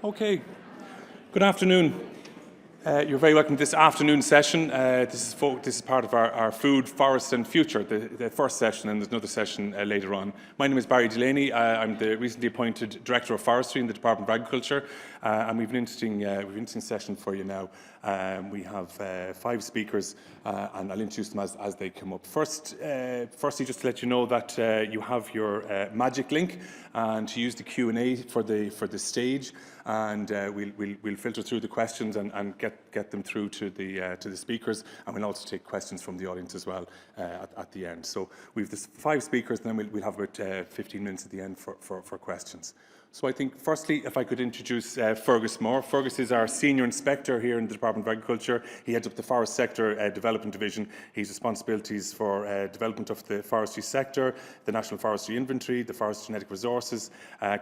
Okay. Good afternoon. You're very welcome to this afternoon session. This is part of our Food, Forest and Future, the first session, and there's another session later on. My name is Delaney. I'm the recently appointed Director of Forestry in the Department of Agriculture, and we've an interesting session for you now. We have 5 speakers, and I'll introduce them as they come up. Firstly, just to let you know that you have your magic link, and to use the Q&A for the stage, and we'll filter through the questions and get them through to the speakers, and we'll also take questions from the audience as well at the end. So we've the 5 speakers, and then we'll have about 15 minutes at the end for questions. So I think, firstly, if I could introduce Fergus Moore. Fergus is our Senior Inspector here in the Department of Agriculture. He heads up the Forest Sector Development Division. He's responsibilities for development of the forestry sector, the National Forestry Inventory, the Forest Genetic Resources,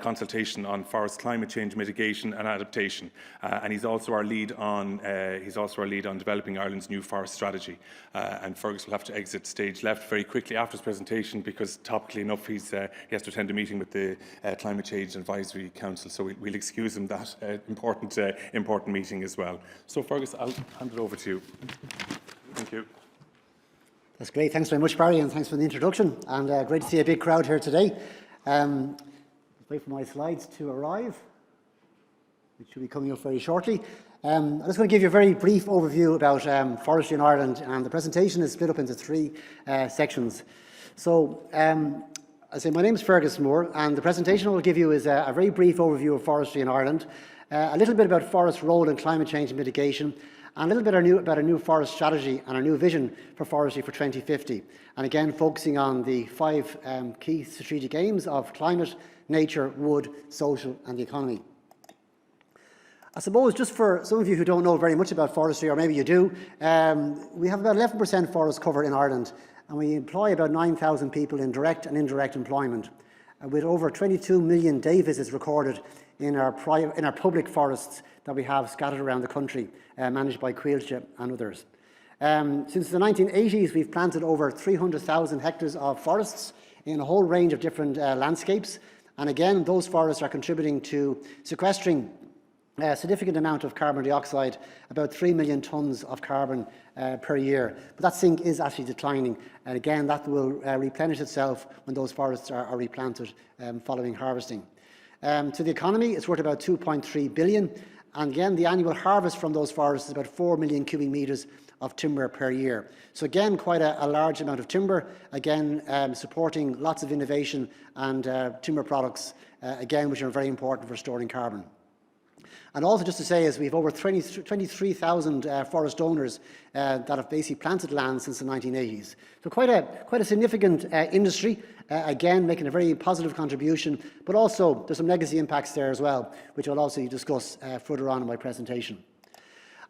consultation on forest climate change mitigation and adaptation. And he's also our lead on developing Ireland's new forest strategy. And Fergus will have to exit stage left very quickly after his presentation because, topically enough, he has to attend a meeting with the Climate Change Advisory Council, so we'll excuse him that important meeting as well. So Fergus, I'll hand it over to you. Thank you. That's great. Thanks very much, Barry, and thanks for the introduction. And great to see a big crowd here today. Wait for my slides to arrive, which should be coming up very shortly. I'm just going to give you a very brief overview about forestry in Ireland, and the presentation is split up into 3 sections. So, my name is Fergus Moore, and the presentation I will give you is a very brief overview of forestry in Ireland, a little bit about forest role in climate change and mitigation, and a little bit about a new forest strategy and our new vision for forestry for 2050. And again, focusing on the 5 key strategic aims of climate, nature, wood, social, and the economy. I suppose, just for some of you who don't know very much about forestry, or maybe you do, we have about 11% forest cover in Ireland, and we employ about 9,000 people in direct and indirect employment, with over 22 million day visits recorded in our public forests that we have scattered around the country, managed by Coillte and others. Since the 1980s, we've planted over 300,000 hectares of forests in a whole range of different landscapes, and again, those forests are contributing to sequestering a significant amount of carbon dioxide, about 3 million tonnes of carbon per year. But that sink is actually declining, and again, that will replenish itself when those forests are replanted following harvesting. To the economy, it's worth about 2.3 billion, and again, the annual harvest from those forests is about 4 million cubic metres of timber per year. So again, quite a large amount of timber, again, supporting lots of innovation and timber products, again, which are very important for storing carbon. And also, just to say, is we have over 23,000 forest owners that have basically planted land since the 1980s. So quite a significant industry, again, making a very positive contribution, but also there's some legacy impacts there as well, which I'll also discuss further on in my presentation.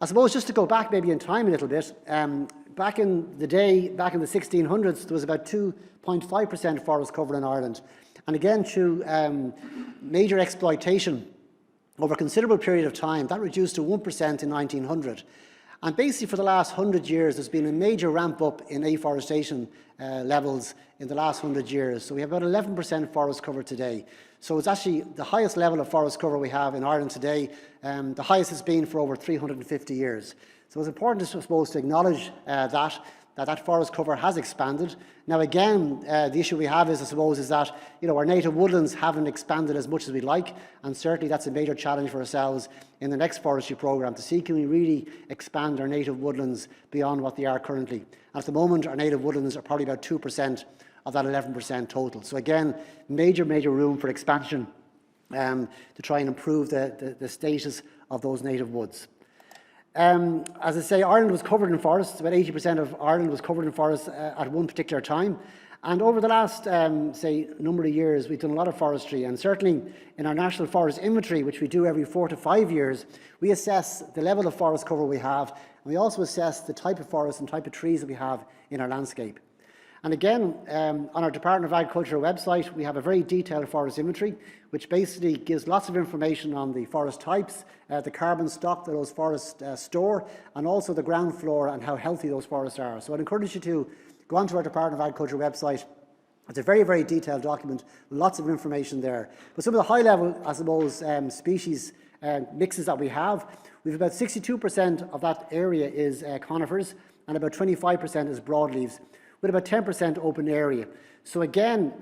I suppose, just to go back maybe in time a little bit, back in the 1600s, there was about 2.5% forest cover in Ireland. And again, through major exploitation over a considerable period of time, that reduced to 1% in 1900. And basically, for the last 100 years, there's been a major ramp up in afforestation levels in the last 100 years. So we have about 11% forest cover today. So it's actually the highest level of forest cover we have in Ireland today, the highest it's been for over 350 years. So it's important, I suppose, to acknowledge that forest cover has expanded. Now again, the issue we have is, I suppose, is that our native woodlands haven't expanded as much as we'd like, and certainly that's a major challenge for ourselves in the next forestry programme, to see can we really expand our native woodlands beyond what they are currently. And at the moment, our native woodlands are probably about 2% of that 11% total. So again, major room for expansion to try and improve the status of those native woods. As I say, Ireland was covered in forests. About 80% of Ireland was covered in forests at one particular time. And over the last, number of years, we've done a lot of forestry. And certainly in our National Forest Inventory, which we do every 4 to 5 years, we assess the level of forest cover we have. And we also assess the type of forest and type of trees that we have in our landscape. And again, on our Department of Agriculture website, we have a very detailed forest inventory, which basically gives lots of information on the forest types, the carbon stock that those forests store, and also the ground flora and how healthy those forests are. So I'd encourage you to go onto our Department of Agriculture website. It's a very, very detailed document, lots of information there. But some of the high-level, I suppose, species mixes that we have. We've about 62% of that area is conifers, and about 25% is broadleaves, with about 10% open area. So again,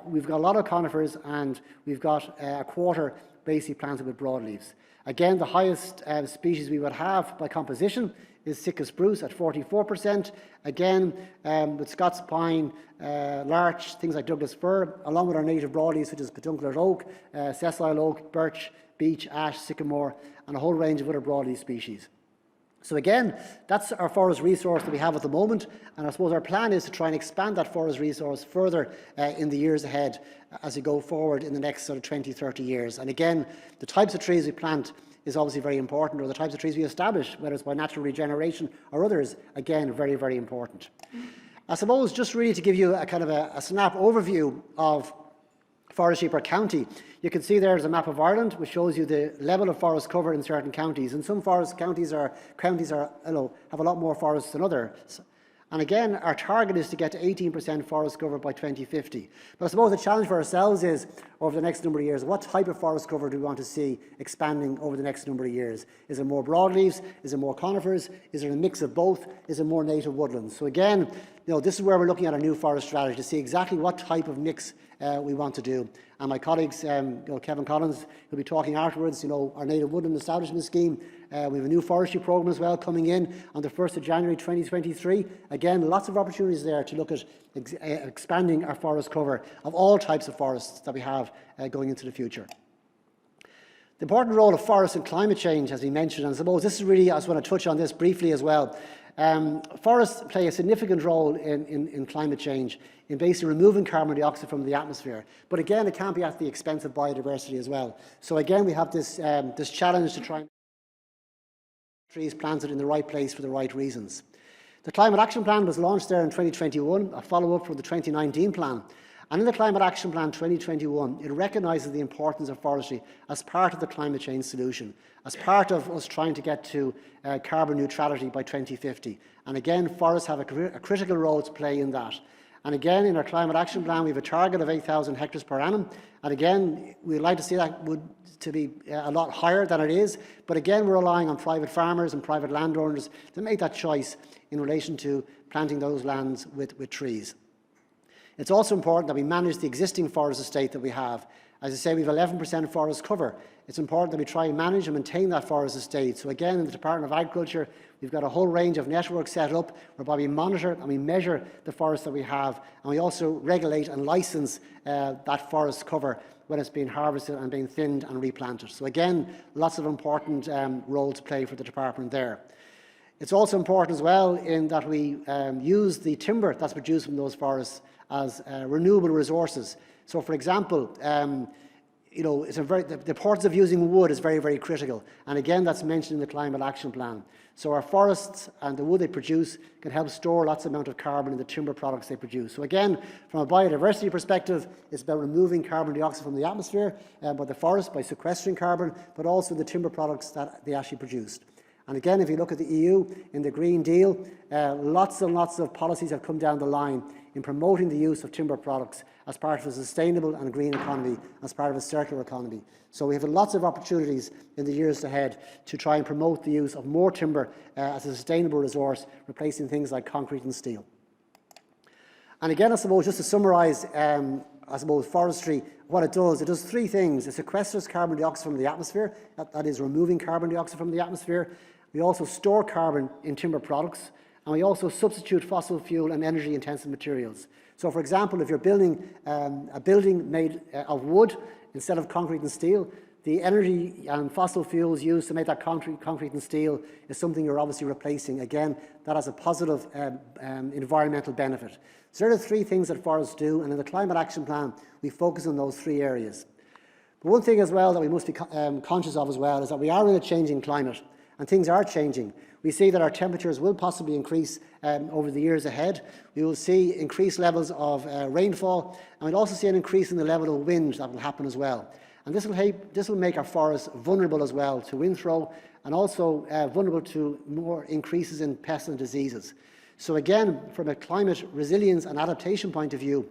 we've got a lot of conifers, and we've got a quarter basically planted with broadleaves. Again, the highest species we would have by composition is Sitka spruce at 44%. Again, with Scots pine, larch, things like Douglas fir, along with our native broadleaves such as peduncular oak, sessile oak, birch, beech, ash, sycamore, and a whole range of other broadleaf species. So again, that's our forest resource that we have at the moment, and I suppose our plan is to try and expand that forest resource further in the years ahead as we go forward in the next sort of 20, 30 years. And again, the types of trees we plant is obviously very important, or the types of trees we establish, whether it's by natural regeneration or others, again, very, very important. I suppose just really to give you a kind of a snap overview of forestry per county, you can see there's a map of Ireland which shows you the level of forest cover in certain counties. And some forest counties have a lot more forests than others. And again, our target is to get to 18% forest cover by 2050. But I suppose the challenge for ourselves is, over the next number of years, what type of forest cover do we want to see expanding over the next number of years? Is it more broadleaves? Is it more conifers? Is it a mix of both? Is it more native woodlands? So again, this is where we're looking at a new forest strategy to see exactly what type of mix we want to do. And my colleagues, Kevin Collins, will be talking afterwards, our native woodland establishment scheme. We have a new forestry programme as well coming in on the 1st of January 2023. Again, lots of opportunities there to look at expanding our forest cover of all types of forests that we have going into the future. The important role of forests in climate change, as we mentioned, and I suppose this is really, I just want to touch on this briefly as well. Forests play a significant role in climate change, in basically removing carbon dioxide from the atmosphere. But again, it can't be at the expense of biodiversity as well. So again, we have this challenge to try and trees planted in the right place for the right reasons. The Climate Action Plan was launched there in 2021, a follow-up from the 2019 plan. And in the Climate Action Plan 2021, it recognises the importance of forestry as part of the climate change solution, as part of us trying to get to carbon neutrality by 2050. And again, forests have a critical role to play in that. And again, in our Climate Action Plan, we have a target of 8,000 hectares per annum. And again, we'd like to see that to be a lot higher than it is. But again, we're relying on private farmers and private landowners to make that choice in relation to planting those lands with trees. It's also important that we manage the existing forest estate that we have. As I say, we have 11% forest cover. It's important that we try and manage and maintain that forest estate. So again, in the Department of Agriculture, we've got a whole range of networks set up whereby we monitor and we measure the forest that we have, and we also regulate and license that forest cover when it's being harvested and being thinned and replanted. So again, lots of important role to play for the department there. It's also important as well in that we use the timber that's produced from those forests as renewable resources. So, for example, the importance of using wood is very, very critical. And again, that's mentioned in the Climate Action Plan. So our forests and the wood they produce can help store lots of amount of carbon in the timber products they produce. So again, from a biodiversity perspective, it's about removing carbon dioxide from the atmosphere by the forest, by sequestering carbon, but also the timber products that they actually produced. And again, if you look at the EU in the Green Deal, lots and lots of policies have come down the line in promoting the use of timber products as part of a sustainable and green economy, as part of a circular economy. So we have lots of opportunities in the years ahead to try and promote the use of more timber as a sustainable resource, replacing things like concrete and steel. And again, I suppose, just to summarise, forestry, what it does three things. It sequesters carbon dioxide from the atmosphere, that is removing carbon dioxide from the atmosphere. We also store carbon in timber products, and we also substitute fossil fuel and energy intensive materials. So for example, if you're building a building made of wood instead of concrete and steel, the energy and fossil fuels used to make that concrete and steel is something you're obviously replacing. Again, that has a positive environmental benefit. So there are the three things that forests do, and in the Climate Action Plan, we focus on those three areas. But one thing as well that we must be conscious of as well is that we are in a changing climate, and things are changing. We see that our temperatures will possibly increase over the years ahead. We will see increased levels of rainfall, and we'll also see an increase in the level of wind that will happen as well. And this will make our forests vulnerable as well to wind throw, and also vulnerable to more increases in pests and diseases. So again, from a climate resilience and adaptation point of view,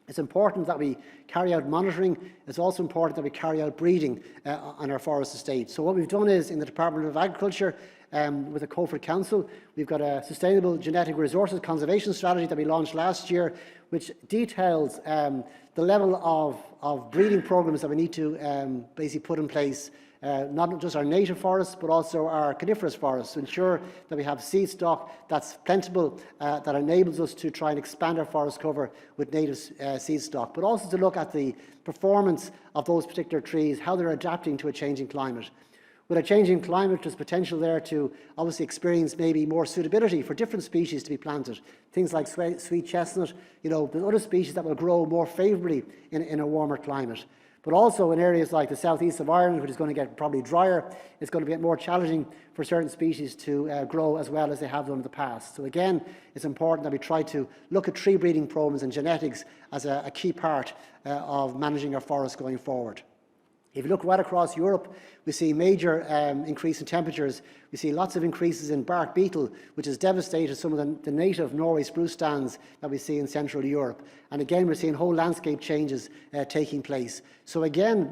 It's important that we carry out monitoring. It's also important that we carry out breeding on our forest estate. So what we've done is, in the Department of Agriculture, with the Coillte Council, we've got a Sustainable Genetic Resources Conservation Strategy that we launched last year, which details the level of breeding programs that we need to basically put in place, not just our native forests, but also our coniferous forests, to ensure that we have seed stock that's plentiful, that enables us to try and expand our forest cover with native seed stock, but also to look at the performance of those particular trees, how they're adapting to a changing climate. With a changing climate, there's potential there to obviously experience maybe more suitability for different species to be planted. Things like sweet chestnut, there's other species that will grow more favourably in a warmer climate. But also in areas like the southeast of Ireland, which is going to get probably drier, it's going to get more challenging for certain species to grow as well as they have done in the past. So again, it's important that we try to look at tree breeding programs and genetics as a key part of managing our forests going forward. If you look right across Europe, we see major increase in temperatures. We see lots of increases in bark beetle, which has devastated some of the native Norway spruce stands that we see in Central Europe. And again, we're seeing whole landscape changes taking place. So again,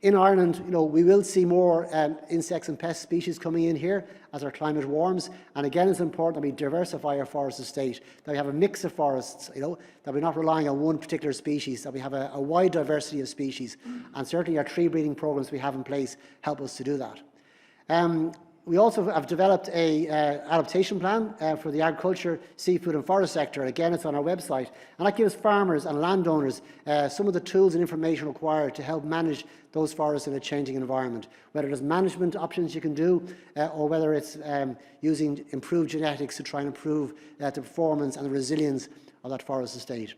in Ireland, we will see more insects and pest species coming in here as our climate warms. And again, it's important that we diversify our forest estate, that we have a mix of forests, that we're not relying on one particular species, that we have a wide diversity of species. And certainly our tree breeding programs we have in place help us to do that. We also have developed an adaptation plan for the agriculture, seafood and forest sector. Again, it's on our website. And that gives farmers and landowners some of the tools and information required to help manage those forests in a changing environment, whether there's management options you can do, or whether it's using improved genetics to try and improve the performance and the resilience of that forest estate.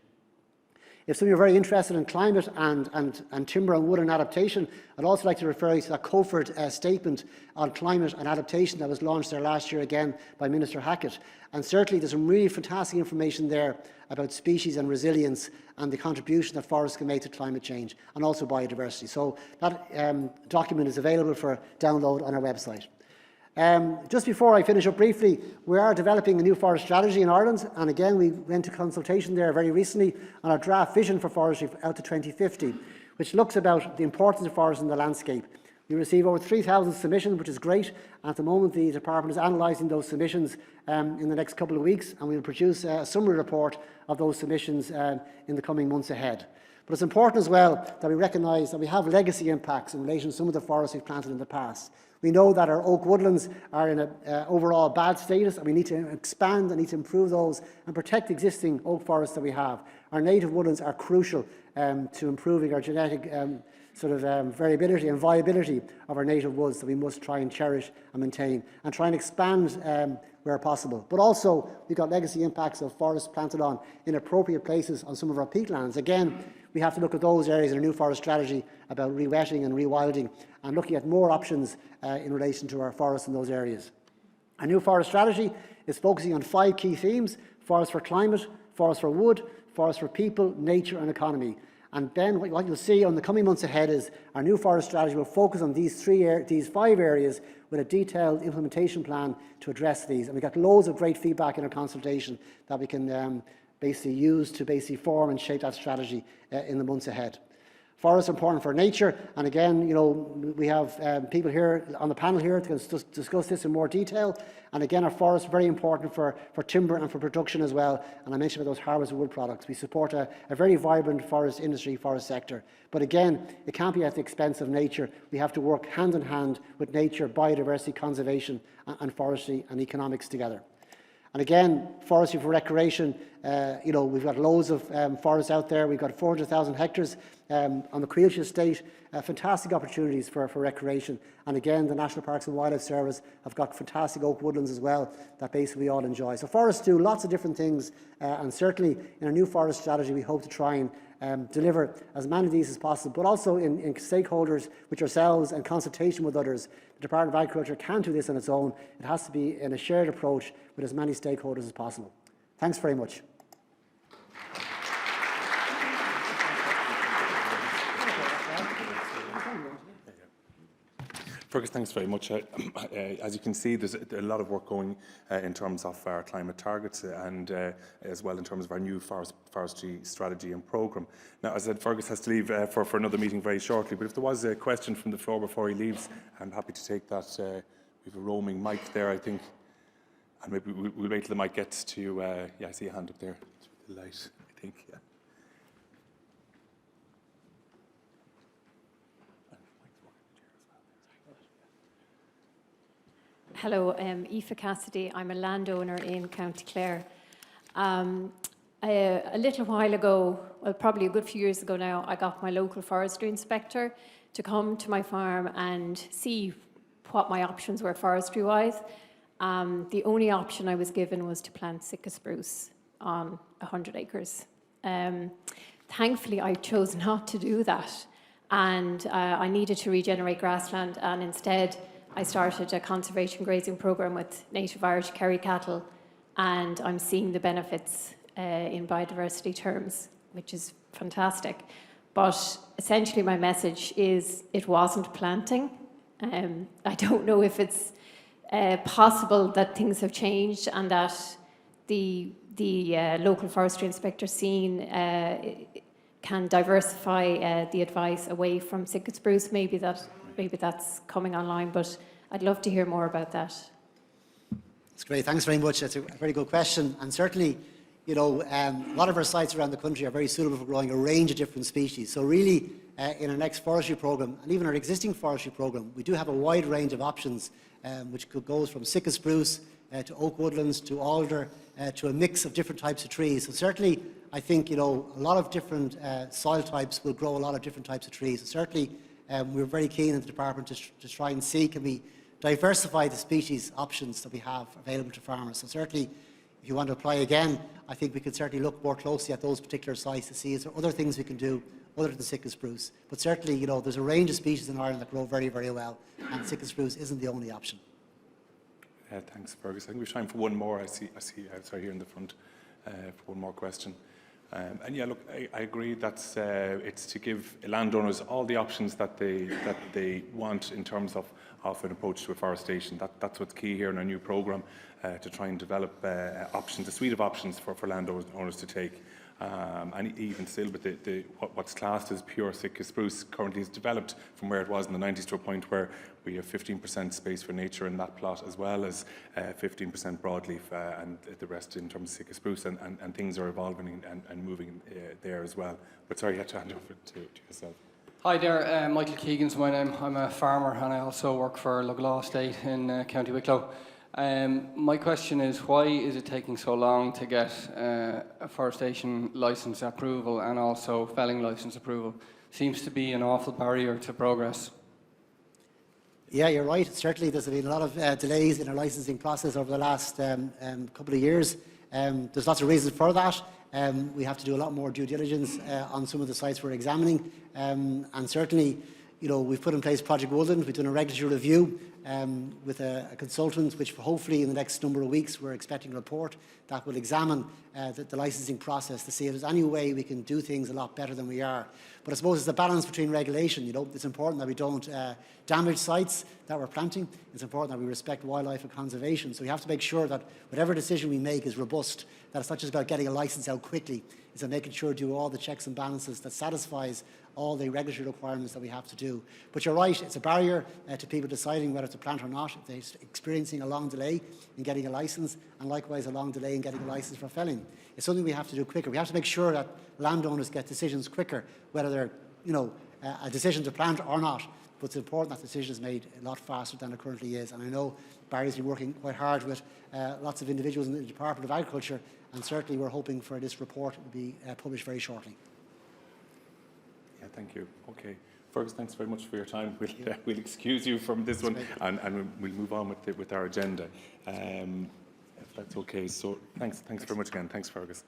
If some of you are very interested in climate and timber and wood and adaptation, I'd also like to refer you to that Coillte statement on climate and adaptation that was launched there last year again by Minister Hackett. And certainly there's some really fantastic information there about species and resilience and the contribution that forests can make to climate change and also biodiversity. So that document is available for download on our website. Just before I finish up briefly, we are developing a new forest strategy in Ireland, and again we went to consultation there very recently on our draft vision for forestry out to 2050, which looks about the importance of forests in the landscape. We received over 3,000 submissions, which is great. At the moment, the department is analysing those submissions in the next couple of weeks, and we will produce a summary report of those submissions in the coming months ahead. But it's important as well that we recognise that we have legacy impacts in relation to some of the forests we've planted in the past. We know that our oak woodlands are in an overall bad status, and we need to expand and need to improve those and protect existing oak forests that we have. Our native woodlands are crucial to improving our genetic variability and viability of our native woods that we must try and cherish and maintain and try and expand where possible. But also, we've got legacy impacts of forests planted on inappropriate places on some of our peatlands. Again, we have to look at those areas in a new forest strategy about rewetting and rewilding and looking at more options in relation to our forests in those areas. Our new forest strategy is focusing on 5 key themes: forest for climate, forest for wood, forest for people, nature and economy. And then what you'll see on the coming months ahead is our new forest strategy will focus on these 5 areas with a detailed implementation plan to address these. And we got loads of great feedback in our consultation that we can basically use to basically form and shape that strategy in the months ahead. Forests are important for nature, and again, we have people here on the panel here to discuss this in more detail. And again, our forests are very important for timber and for production as well. And I mentioned about those harvested wood products. We support a very vibrant forest industry, forest sector. But again, it can't be at the expense of nature. We have to work hand in hand with nature, biodiversity, conservation, and forestry and economics together. And again, forestry for recreation, we've got loads of forests out there. We've got 400,000 hectares on the Coillte estate, fantastic opportunities for recreation. And again, the National Parks and Wildlife Service have got fantastic oak woodlands as well that basically we all enjoy. So forests do lots of different things, and certainly in our new forest strategy, we hope to try and deliver as many of these as possible, but also in stakeholders, with yourselves and consultation with others. The Department of Agriculture can't do this on its own. It has to be in a shared approach with as many stakeholders as possible. Thanks very much. Fergus, thanks very much. As you can see, there's a lot of work going in terms of our climate targets and as well in terms of our new forestry strategy and programme. Now, as I said, Fergus has to leave for another meeting very shortly, but if there was a question from the floor before he leaves, I'm happy to take that. We have a roaming mic there, I think, and maybe we'll wait till the mic gets to you. Yeah, I see a hand up there. The light, I think, yeah. Hello, Aoife Cassidy. I'm a landowner in County Clare. A little while ago, well, probably a good few years ago now, I got my local forestry inspector to come to my farm and see what my options were forestry-wise. The only option I was given was to plant Sitka spruce on 100 acres. Thankfully, I chose not to do that, and I needed to regenerate grassland, and instead I started a conservation grazing programme with native Irish Kerry cattle, and I'm seeing the benefits in biodiversity terms, which is fantastic. But essentially my message is it wasn't planting. I don't know if it's possible that things have changed and that the local forestry inspector scene can diversify the advice away from Sitka spruce. Maybe that's coming online, but I'd love to hear more about that. That's great. Thanks very much. That's a very good question. And certainly, you know, a lot of our sites around the country are very suitable for growing a range of different species. So really, in our next forestry programme, and even our existing forestry programme, we do have a wide range of options, which goes from Sitka spruce to oak woodlands to alder to a mix of different types of trees. So certainly, I think, you know, a lot of different soil types will grow a lot of different types of trees. So certainly, we're very keen in the department to try and see, can we diversify the species options that we have available to farmers. So certainly, if you want to apply again, I think we could certainly look more closely at those particular sites to see is there other things we can do other than Sitka spruce. But certainly, you know, there's a range of species in Ireland that grow very, very well, and Sitka spruce isn't the only option. Thanks, Fergus. I think we have time for one more. I see outside here in the front for one more question. And yeah, look, I agree that it's to give landowners all the options that they want in terms of an approach to afforestation. That's what's key here in our new programme, to try and develop options, a suite of options for landowners to take. And even still, with what's classed as pure Sitka spruce currently is developed from where it was in the 90s to a point where we have 15% space for nature in that plot, as well as 15% broadleaf, and the rest in terms of Sitka spruce, and things are evolving and moving there as well. But sorry, you had to hand over to yourself. Hi there, Michael Keegan's my name. I'm a farmer and I also work for Luglaw Estate in County Wicklow. My question is, why is it taking so long to get afforestation licence approval and also felling licence approval? Seems to be an awful barrier to progress. Yeah, you're right. Certainly there's been a lot of delays in our licensing process over the last couple of years. There's lots of reasons for that. We have to do a lot more due diligence on some of the sites we're examining. And certainly, you know, we've put in place Project Woodland. We've done a regulatory review with a consultant, which hopefully in the next number of weeks we're expecting a report that will examine the licensing process to see if there's any way we can do things a lot better than we are. But I suppose it's a balance between regulation. You know, it's important that we don't damage sites that we're planting. It's important that we respect wildlife and conservation. So we have to make sure that whatever decision we make is robust, that it's not just about getting a license out quickly. It's about making sure to do all the checks and balances that satisfies all the regulatory requirements that we have to do. But you're right, it's a barrier to people deciding whether to plant or not. If they're experiencing a long delay in getting a licence, and likewise a long delay in getting a licence for felling. It's something we have to do quicker. We have to make sure that landowners get decisions quicker, whether they're, you know, a decision to plant or not. But it's important that the decision is made a lot faster than it currently is. And I know Barry's been working quite hard with lots of individuals in the Department of Agriculture, and certainly we're hoping for this report to be published very shortly. Yeah, thank you. Okay. Fergus, thanks very much for your time. We'll excuse you from this one, and we'll move on with our agenda, if that's okay. So thanks very much again. Thanks, Fergus.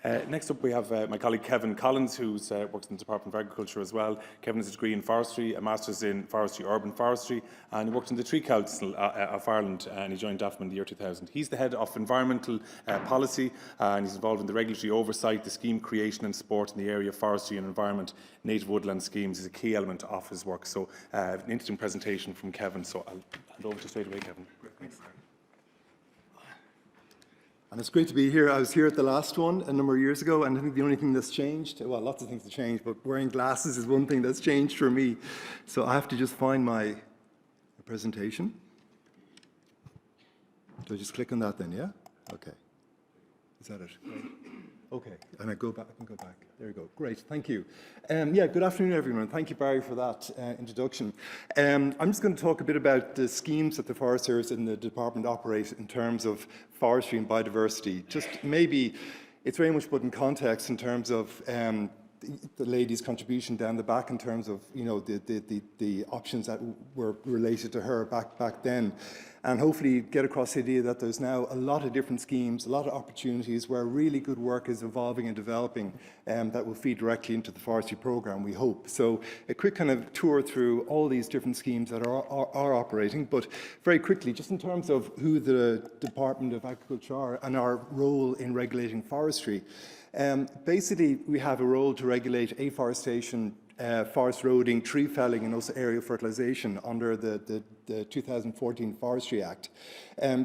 Next up, we have my colleague Kevin Collins, who works in the Department of Agriculture as well. Kevin has a degree in forestry, a master's in forestry, urban forestry, and he worked in the Tree Council of Ireland, and he joined DAFM in the year 2000. He's the head of environmental policy, and he's involved in the regulatory oversight, the scheme creation and support in the area of forestry and environment. Native woodland schemes is a key element of his work. So, an interesting presentation from Kevin. So, I'll hand over to you straight away, Kevin. Thanks. And it's great to be here. I was here at the last one a number of years ago, and I think the only thing that's changed, well, lots of things have changed, but wearing glasses is one thing that's changed for me. So I have to just find my presentation. Do I just click on that then, yeah? Okay. Is that it? Okay, and I can go back. There you go. Great, thank you. Yeah, good afternoon, everyone. Thank you, Barry, for that introduction. I'm just going to talk a bit about the schemes that the Forest Service and the Department operate in terms of forestry and biodiversity. Just maybe, it's very much put in context in terms of the lady's contribution down the back in terms of, you know, the options that were related to her back then. And hopefully get across the idea that there's now a lot of different schemes, a lot of opportunities where really good work is evolving and developing that will feed directly into the forestry programme, we hope. So a quick kind of tour through all these different schemes that are operating, but very quickly, just in terms of who the Department of Agriculture are and our role in regulating forestry. Basically, we have a role to regulate afforestation, forest roading, tree felling, and also aerial fertilisation under the 2014 Forestry Act.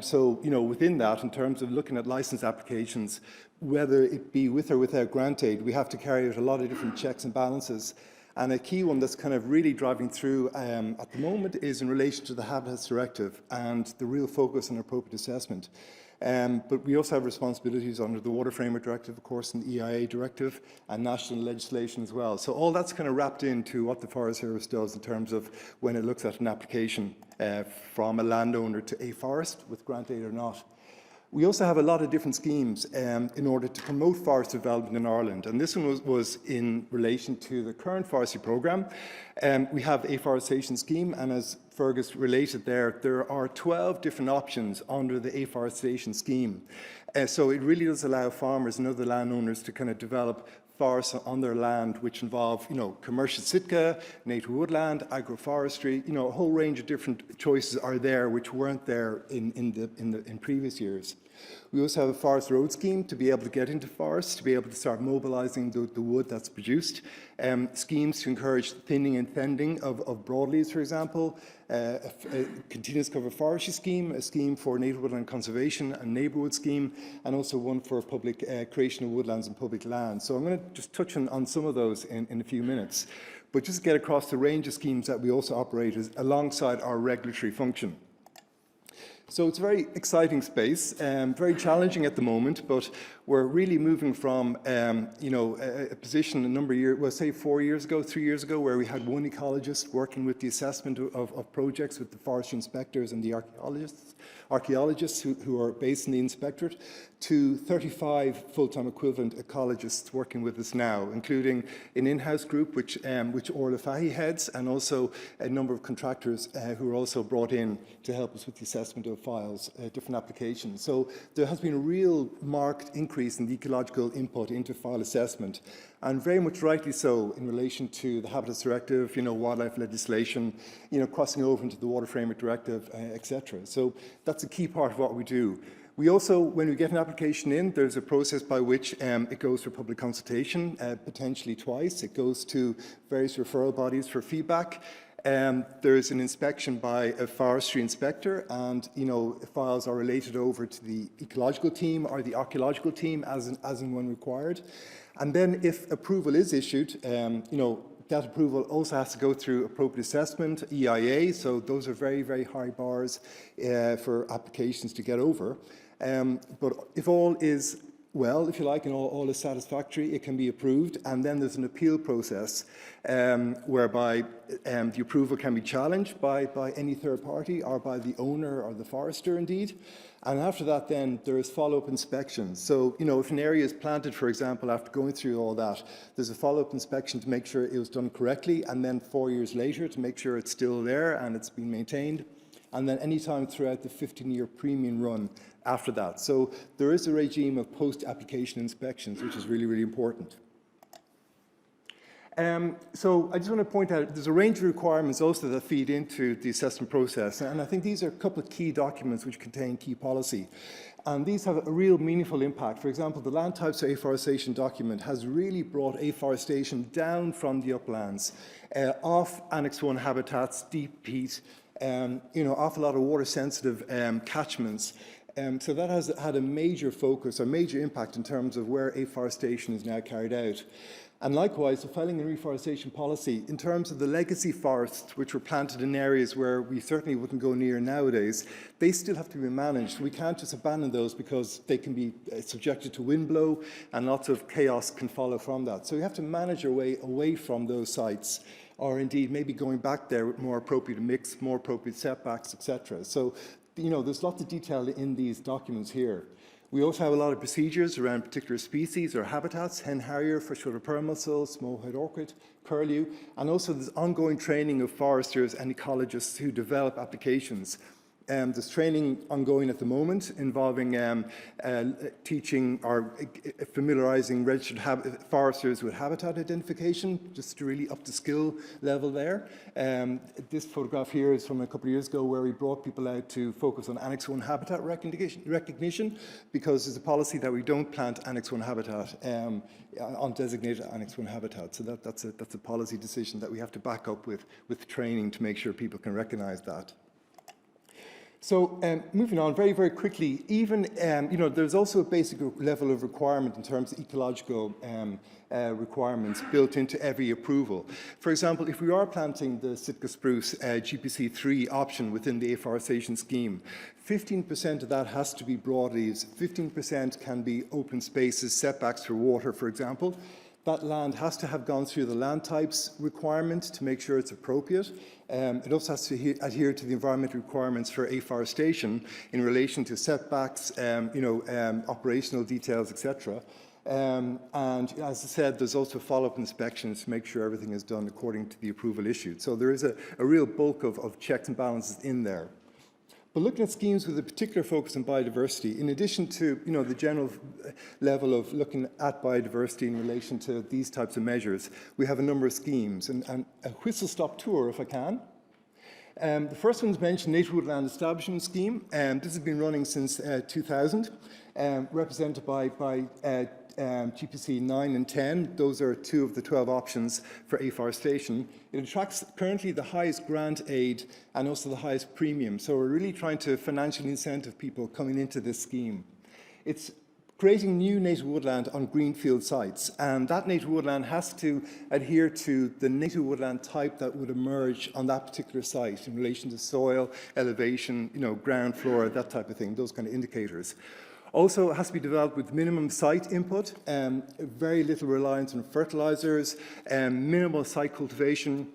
So, you know, within that, in terms of looking at licence applications, whether it be with or without grant aid, we have to carry out a lot of different checks and balances. And a key one that's kind of really driving through at the moment is in relation to the Habitats Directive and the real focus on appropriate assessment. But we also have responsibilities under the Water Framework Directive, of course, and the EIA Directive, and national legislation as well. So all that's kind of wrapped into what the Forest Service does in terms of when it looks at an application from a landowner to a forest, with grant aid or not. We also have a lot of different schemes in order to promote forest development in Ireland. And this one was in relation to the current forestry programme. We have a afforestation scheme, and as Fergus related there are 12 different options under the afforestation scheme. So it really does allow farmers and other landowners to kind of develop forests on their land, which involve, you know, commercial sitka, native woodland, agroforestry, you know, a whole range of different choices are there which weren't there in previous years. We also have a forest road scheme to be able to get into forests, to be able to start mobilising the wood that's produced. Schemes to encourage thinning and fending of broadleaves, for example. A continuous cover forestry scheme, a scheme for native woodland conservation, a neighbourhood scheme, and also one for public creation of woodlands and public lands. So I'm going to just touch on some of those in a few minutes. But just get across the range of schemes that we also operate alongside our regulatory function. So it's a very exciting space, very challenging at the moment, but we're really moving from, you know, a position a number of years, well, say 3 years ago, where we had one ecologist working with the assessment of projects with the forestry inspectors and the archaeologists who are based in the inspectorate, to 35 full-time equivalent ecologists working with us now, including an in-house group which Orla Fahy heads, and also a number of contractors who are also brought in to help us with the assessment of files, different applications. So there has been a real marked increase in the ecological input into file assessment, and very much rightly so in relation to the Habitats Directive, you know, wildlife legislation, you know, crossing over into the Water Framework Directive, etc. So that's a key part of what we do. We also, when we get an application in, there's a process by which it goes for public consultation, potentially twice. It goes to various referral bodies for feedback. There's an inspection by a forestry inspector, and, you know, files are related over to the ecological team or the archaeological team as and when required. And then if approval is issued, you know, that approval also has to go through appropriate assessment, EIA, so those are very, very high bars for applications to get over. But if all is well, if you like, and all is satisfactory, it can be approved, and then there's an appeal process whereby the approval can be challenged by any third party or by the owner or the forester indeed. And after that, then there is follow-up inspections. So, you know, if an area is planted, for example, after going through all that, there's a follow-up inspection to make sure it was done correctly, and then 4 years later to make sure it's still there and it's been maintained. and then any time throughout the 15-year premium run after that. So there is a regime of post-application inspections, which is really, really important. So I just want to point out there's a range of requirements also that feed into the assessment process, and I think these are a couple of key documents which contain key policy. And these have a real meaningful impact. For example, the land types for afforestation document has really brought afforestation down from the uplands, off Annex 1 habitats, deep peat, off a lot of water-sensitive catchments. So that has had a major focus, a major impact in terms of where afforestation is now carried out. And likewise, the felling and reforestation policy, in terms of the legacy forests, which were planted in areas where we certainly wouldn't go near nowadays, they still have to be managed. We can't just abandon those because they can be subjected to wind blow and lots of chaos can follow from that. So we have to manage our way away from those sites, or indeed maybe going back there with more appropriate mix, more appropriate setbacks, etc. So, there's lots of detail in these documents here. We also have a lot of procedures around particular species or habitats, hen harrier, freshwater pearl mussel, small-head orchid, curlew, and also there's ongoing training of foresters and ecologists who develop applications. There's training ongoing at the moment involving teaching or familiarising registered foresters with habitat identification, just to really up the skill level there. This photograph here is from a couple of years ago where we brought people out to focus on Annex 1 habitat recognition, because there's a policy that we don't plant Annex 1 habitat on designated Annex 1 habitat. So that's a policy decision that we have to back up with training to make sure people can recognise that. So moving on very, very quickly, even, there's also a basic level of requirement in terms of ecological requirements built into every approval. For example, if we are planting the Sitka spruce GPC 3 option within the afforestation scheme, 15% of that has to be broadleaves, 15% can be open spaces, setbacks for water, for example. That land has to have gone through the land types requirement to make sure it's appropriate. It also has to adhere to the environmental requirements for afforestation in relation to setbacks, operational details, etc. And as I said, there's also follow-up inspections to make sure everything is done according to the approval issued. So there is a real bulk of checks and balances in there. But looking at schemes with a particular focus on biodiversity, in addition to the general level of looking at biodiversity in relation to these types of measures, we have a number of schemes. And a whistle-stop tour, if I can. The first one's mentioned, Native Woodland Establishment Scheme. This has been running since 2000, represented by GPC 9 and 10. Those are 2 of the 12 options for afforestation. It attracts currently the highest grant aid and also the highest premium. So we're really trying to financially incentive people coming into this scheme. It's creating new native woodland on greenfield sites, and that native woodland has to adhere to the native woodland type that would emerge on that particular site in relation to soil, elevation, ground flora, that type of thing, those kind of indicators. Also, it has to be developed with minimum site input, very little reliance on fertilizers, minimal site cultivation,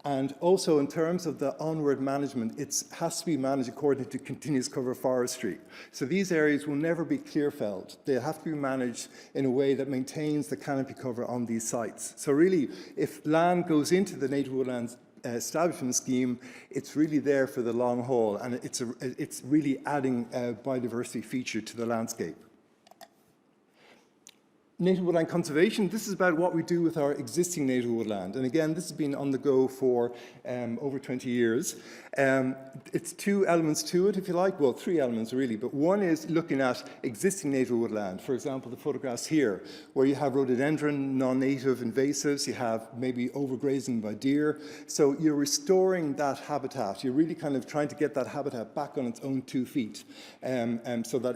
and also in terms of the onward management, it has to be managed according to continuous cover forestry. So these areas will never be clear felled. They have to be managed in a way that maintains the canopy cover on these sites. So really, if land goes into the native woodlands establishment scheme, it's really there for the long haul, and it's really adding a biodiversity feature to the landscape. Native woodland conservation, this is about what we do with our existing native woodland. And again, this has been on the go for over 20 years. It's 2 elements to it, if you like. Well, 3 elements really, but one is looking at existing native woodland. For example, the photographs here, where you have rhododendron, non-native invasives, you have maybe overgrazing by deer. So you're restoring that habitat. You're really kind of trying to get that habitat back on its own 2 feet, so that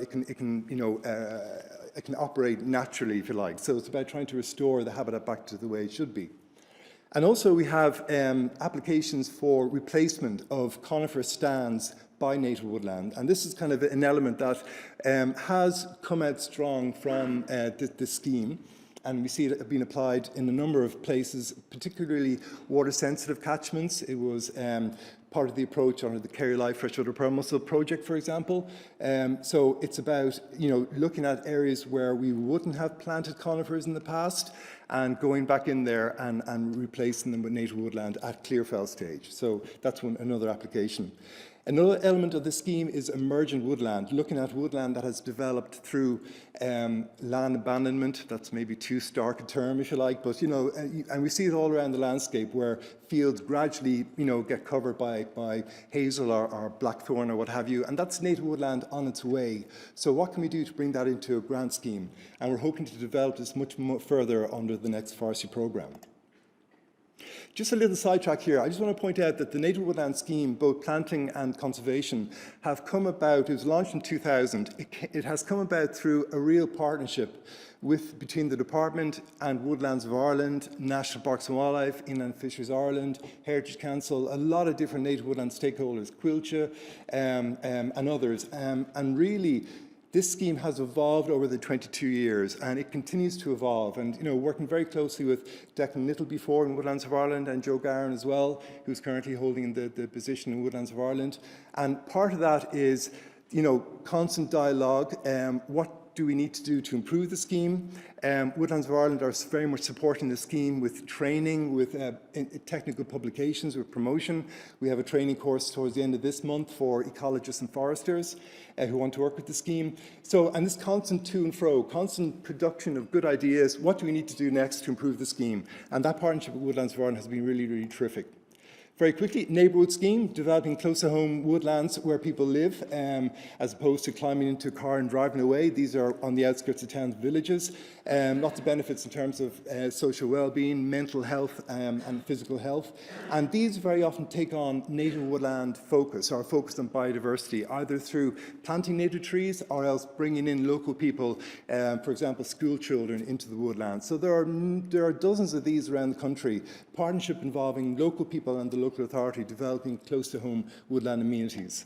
it can operate naturally, if you like. So it's about trying to restore the habitat back to the way it should be. And also we have applications for replacement of conifer stands by native woodland. And this is kind of an element that has come out strong from this scheme. And we see it being applied in a number of places, particularly water-sensitive catchments. It was part of the approach under the Kerry Life Freshwater Pearl Mussel project, for example. So it's about looking at areas where we wouldn't have planted conifers in the past and going back in there and replacing them with native woodland at clearfell stage. So that's another application. Another element of the scheme is emergent woodland, looking at woodland that has developed through land abandonment. That's maybe too stark a term, if you like, but, you know, and we see it all around the landscape where fields gradually, you know, get covered by hazel or blackthorn or what have you, and that's native woodland on its way. So what can we do to bring that into a grant scheme? And we're hoping to develop this much more further under the next forestry programme. Just a little sidetrack here. I just want to point out that the Native Woodland Scheme, both planting and conservation, have come about, it was launched in 2000. It has come about through a real partnership between the Department and Woodlands of Ireland, National Parks and Wildlife, Inland Fisheries Ireland, Heritage Council, a lot of different native woodland stakeholders, Coillte and others. And really, this scheme has evolved over the 22 years, and it continues to evolve. And, you know, working very closely with Declan Little before in Woodlands of Ireland, and Joe Garran as well, who's currently holding the position in Woodlands of Ireland. And part of that is, you know, constant dialogue. What do we need to do to improve the scheme? Woodlands of Ireland are very much supporting the scheme with training, with technical publications, with promotion. We have a training course towards the end of this month for ecologists and foresters who want to work with the scheme. So, and this constant to and fro, constant production of good ideas. What do we need to do next to improve the scheme? And that partnership with Woodlands of Ireland has been really, really terrific. Very quickly, neighbourhood scheme, developing closer home woodlands where people live, as opposed to climbing into a car and driving away. These are on the outskirts of towns, villages. Lots of benefits in terms of social well-being, mental health and physical health. And these very often take on native woodland focus, or focus on biodiversity, either through planting native trees or else bringing in local people, for example, school children into the woodlands. So there are dozens of these around the country, partnership involving local people and the local authority developing close to home woodland amenities.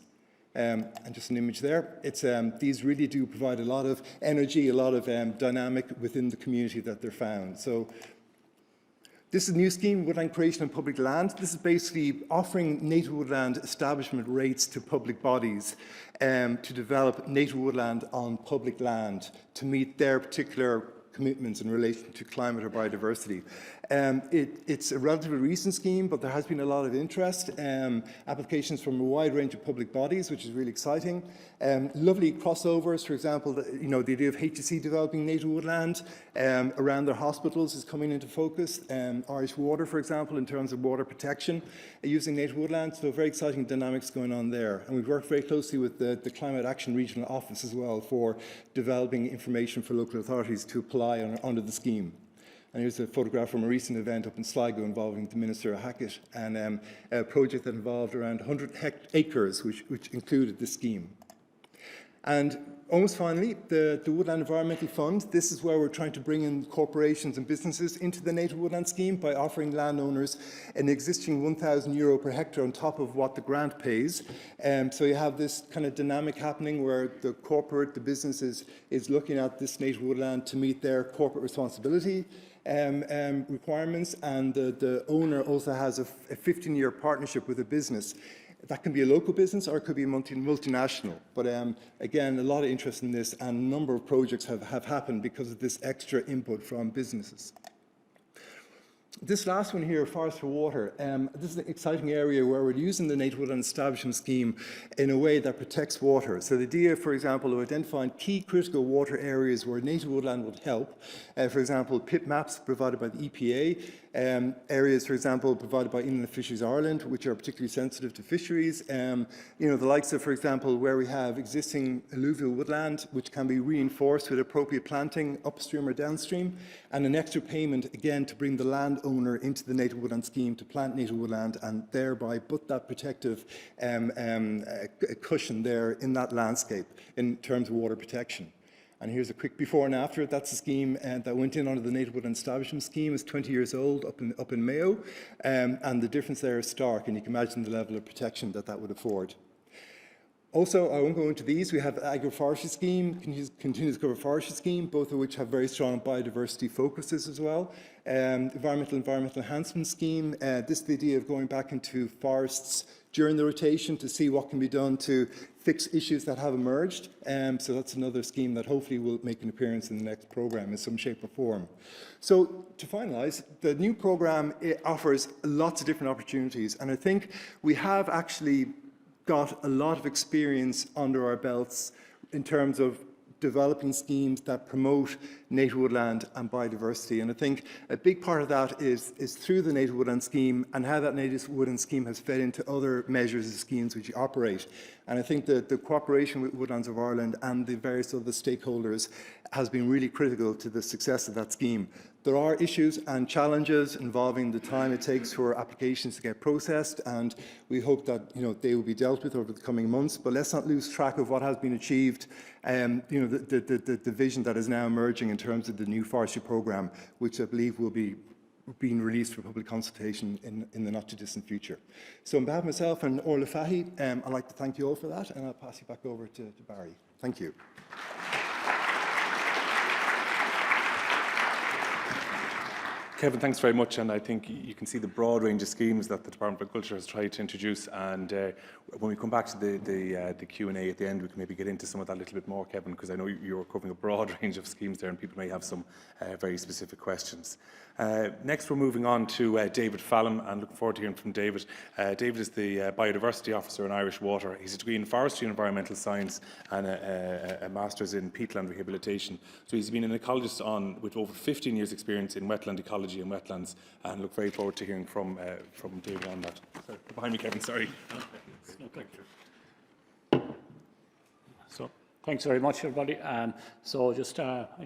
And just an image there. It's, these really do provide a lot of energy, a lot of dynamic within the community that they're found. So this is a new scheme, Woodland Creation on Public Land. This is basically offering native woodland establishment rates to public bodies to develop native woodland on public land to meet their particular commitments in relation to climate or biodiversity. It's a relatively recent scheme, but there has been a lot of interest, applications from a wide range of public bodies, which is really exciting. Lovely crossovers, for example, the idea of HSE developing native woodland around their hospitals is coming into focus. Irish Water, for example, in terms of water protection, using native woodland, so very exciting dynamics going on there. And we've worked very closely with the Climate Action Regional Office as well for developing information for local authorities to apply under the scheme. And here's a photograph from a recent event up in Sligo involving the Minister of Hackett and a project that involved around 100 acres, which included this scheme. And almost finally, the Woodland Environmental Fund. This is where we're trying to bring in corporations and businesses into the native woodland scheme by offering landowners an existing €1,000 per hectare on top of what the grant pays. So you have this kind of dynamic happening where the corporate, the business is looking at this native woodland to meet their corporate responsibility requirements, and the owner also has a 15-year partnership with a business. That can be a local business or it could be multinational. But again, a lot of interest in this, and a number of projects have happened because of this extra input from businesses. This last one here, Forest for Water, this is an exciting area where we're using the Native Woodland Establishment Scheme in a way that protects water. So the idea, for example, of identifying key critical water areas where native woodland would help, for example, PIP maps provided by the EPA, areas, for example, provided by Inland Fisheries Ireland, which are particularly sensitive to fisheries. The likes of, for example, where we have existing alluvial woodland, which can be reinforced with appropriate planting upstream or downstream, and an extra payment, again, to bring the landowner into the native woodland scheme to plant native woodland and thereby put that protective cushion there in that landscape in terms of water protection. And here's a quick before and after. That's a scheme that went in under the Native Woodland Establishment Scheme. It's 20 years old up in Mayo, and the difference there is stark, and you can imagine the level of protection that would afford. Also, I won't go into these. We have the agroforestry scheme, continuous cover forestry scheme, both of which have very strong biodiversity focuses as well. Environmental enhancement scheme. This is the idea of going back into forests during the rotation to see what can be done to fix issues that have emerged. So that's another scheme that hopefully will make an appearance in the next programme in some shape or form. So to finalise, the new programme offers lots of different opportunities, and I think we have actually got a lot of experience under our belts in terms of developing schemes that promote native woodland and biodiversity. And I think a big part of that is through the native woodland scheme and how that native woodland scheme has fed into other measures and schemes which operate. And I think that the cooperation with Woodlands of Ireland and the various other stakeholders has been really critical to the success of that scheme. There are issues and challenges involving the time it takes for applications to get processed, and we hope that they will be dealt with over the coming months. But let's not lose track of what has been achieved. The vision that is now emerging in terms of the new forestry programme, which I believe will be being released for public consultation in the not too distant future. So on behalf of myself and Orla Fahy, I'd like to thank you all for that, and I'll pass you back over to Barry. Thank you. Kevin, thanks very much, and I think you can see the broad range of schemes that the Department of Agriculture has tried to introduce, and when we come back to the Q&A at the end, we can maybe get into some of that a little bit more, Kevin, because I know you're covering a broad range of schemes there and people may have some very specific questions. Next, we're moving on to David Fallon, and looking forward to hearing from David. David is the Biodiversity Officer in Irish Water. He's a degree in Forestry and Environmental Science and a Master's in peatland rehabilitation. So he's been an ecologist with over 15 years' experience in wetland ecology and wetlands, and look very forward to hearing from David on that. Sorry, behind me, Kevin, sorry. So, thanks very much, everybody. I'm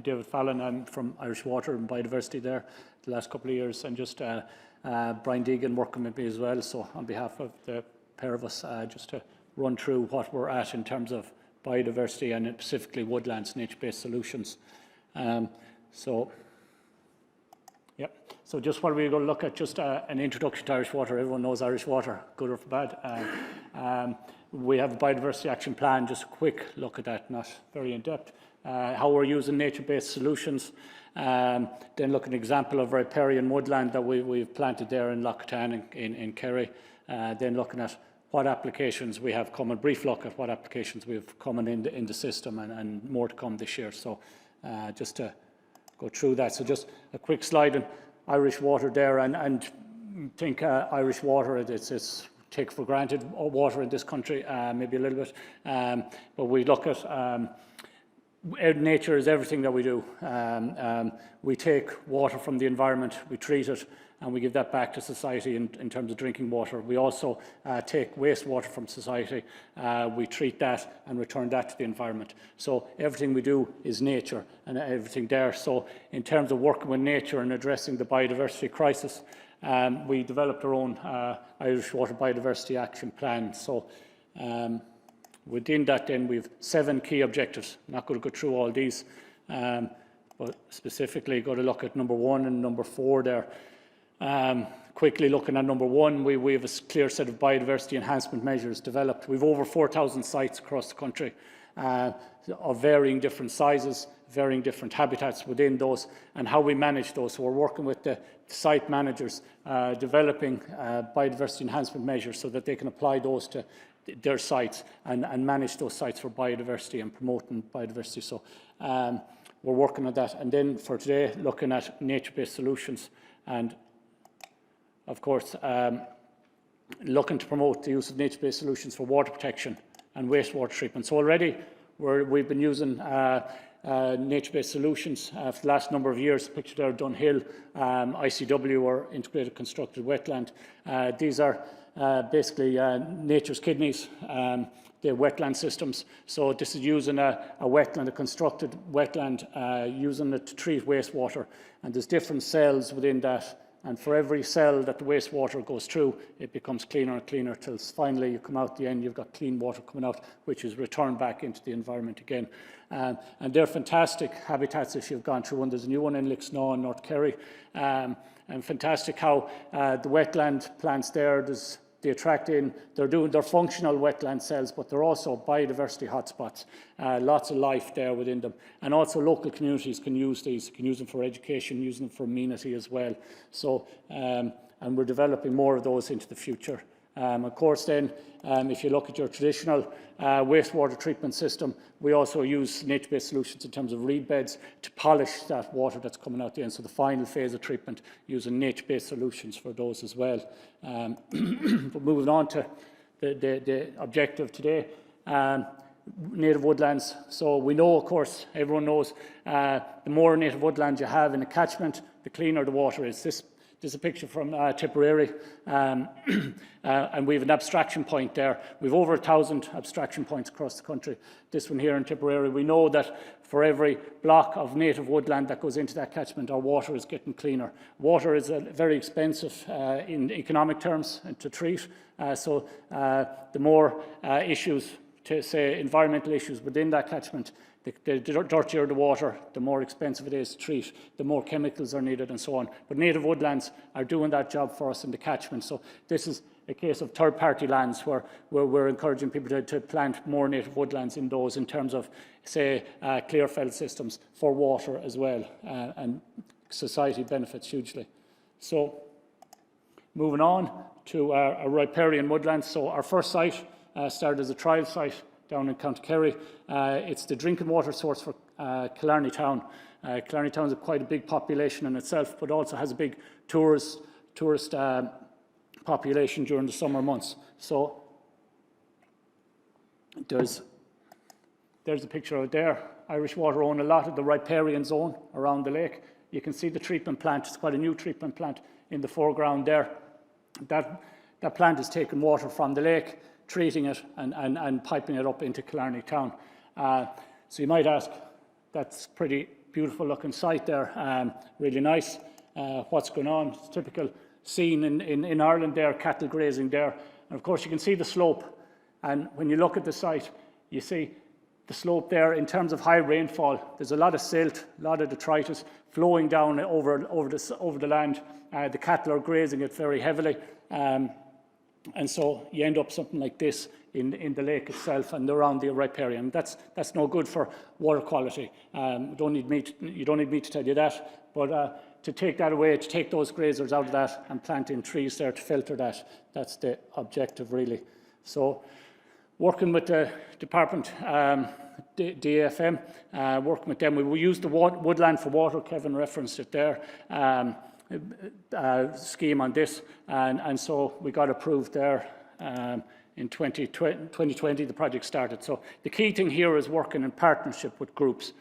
David Fallon. I'm from Irish Water and Biodiversity there the last couple of years, and just Brian Deegan working with me as well. So on behalf of the pair of us, just to run through what we're at in terms of biodiversity and specifically woodlands, nature-based solutions. So just what we're going to look at, just an introduction to Irish Water. Everyone knows Irish Water, good or bad. We have a biodiversity action plan, just a quick look at that, not very in-depth. How we're using nature-based solutions. Then look at an example of riparian woodland that we've planted there in Lough in Kerry. Then looking at what applications we have coming, brief look at what applications we have coming in the system, and more to come this year. So just to go through that. So just a quick slide on Irish Water there, and think Irish Water, it's take for granted water in this country, maybe a little bit, but we look at nature is everything that we do. We take water from the environment, we treat it, and we give that back to society in terms of drinking water. We also take wastewater from society, we treat that and return that to the environment. So everything we do is nature and everything there. So in terms of working with nature and addressing the biodiversity crisis, we developed our own Irish Water Biodiversity Action Plan. So within that then we've 7 key objectives. I'm not going to go through all these, but specifically got to look at number 1 and number 4 there. Quickly looking at number 1, we have a clear set of biodiversity enhancement measures developed. We've over 4,000 sites across the country of varying different sizes, varying different habitats within those, and how we manage those. So we're working with the site managers, developing biodiversity enhancement measures so that they can apply those to their sites and manage those sites for biodiversity and promoting biodiversity. So we're working on that. And then for today, looking at nature-based solutions, and of course, looking to promote the use of nature-based solutions for water protection and wastewater treatment. So already we've been using nature-based solutions for the last number of years. Pictured there, Dunhill, ICW, or Integrated Constructed Wetland. These are basically nature's kidneys, the wetland systems. So this is using a wetland, a constructed wetland, using it to treat wastewater. And there's different cells within that. And for every cell that the wastewater goes through, it becomes cleaner and cleaner till finally you come out at the end, you've got clean water coming out, which is returned back into the environment again. And they're fantastic habitats if you've gone through one. There's a new one in Lixnaw in North Kerry. And fantastic how the wetland plants there's they attract in, they're functional wetland cells, but they're also biodiversity hotspots. Lots of life there within them. And also local communities can use these, can use them for education, use them for amenity as well. So, and we're developing more of those into the future. Of course then, if you look at your traditional wastewater treatment system, we also use nature-based solutions in terms of reed beds to polish that water that's coming out the end. So the final phase of treatment, using nature-based solutions for those as well. But moving on to the objective today, native woodlands. So we know, of course, everyone knows, the more native woodlands you have in a catchment, the cleaner the water is. This is a picture from Tipperary, and we have an abstraction point there. We've over 1,000 abstraction points across the country. This one here in Tipperary, we know that for every block of native woodland that goes into that catchment, our water is getting cleaner. Water is very expensive in economic terms to treat, so the more issues, to say environmental issues within that catchment, the dirtier the water, the more expensive it is to treat, the more chemicals are needed and so on. But native woodlands are doing that job for us in the catchment. So this is a case of third-party lands where we're encouraging people to plant more native woodlands in those in terms of, say, clear fell systems for water as well. And society benefits hugely. So moving on to our riparian woodlands. So our first site started as a trial site down in County Kerry. It's the drinking water source for Killarney Town. Killarney Town is quite a big population in itself, but also has a big tourist population during the summer months. So there's a picture of it there. Irish Water own a lot of the riparian zone around the lake. You can see the treatment plant. It's quite a new treatment plant in the foreground there. That plant is taking water from the lake, treating it and piping it up into Killarney Town. So you might ask, that's pretty beautiful looking site there, really nice. What's going on? It's a typical scene in Ireland there, cattle grazing there. And of course you can see the slope, and when you look at the site, you see the slope there in terms of high rainfall. There's a lot of silt, a lot of detritus flowing down over the land. The cattle are grazing it very heavily. And so you end up something like this in the lake itself and around the riparian. That's no good for water quality. You don't need me to tell you that. But to take that away, to take those grazers out of that and plant in trees there to filter that, that's the objective really. So working with the department, DAFM, working with them, we use the woodland for water. Kevin referenced it there. Scheme on this, and so we got approved there in 2020. The project started. So the key thing here is working in partnership with groups.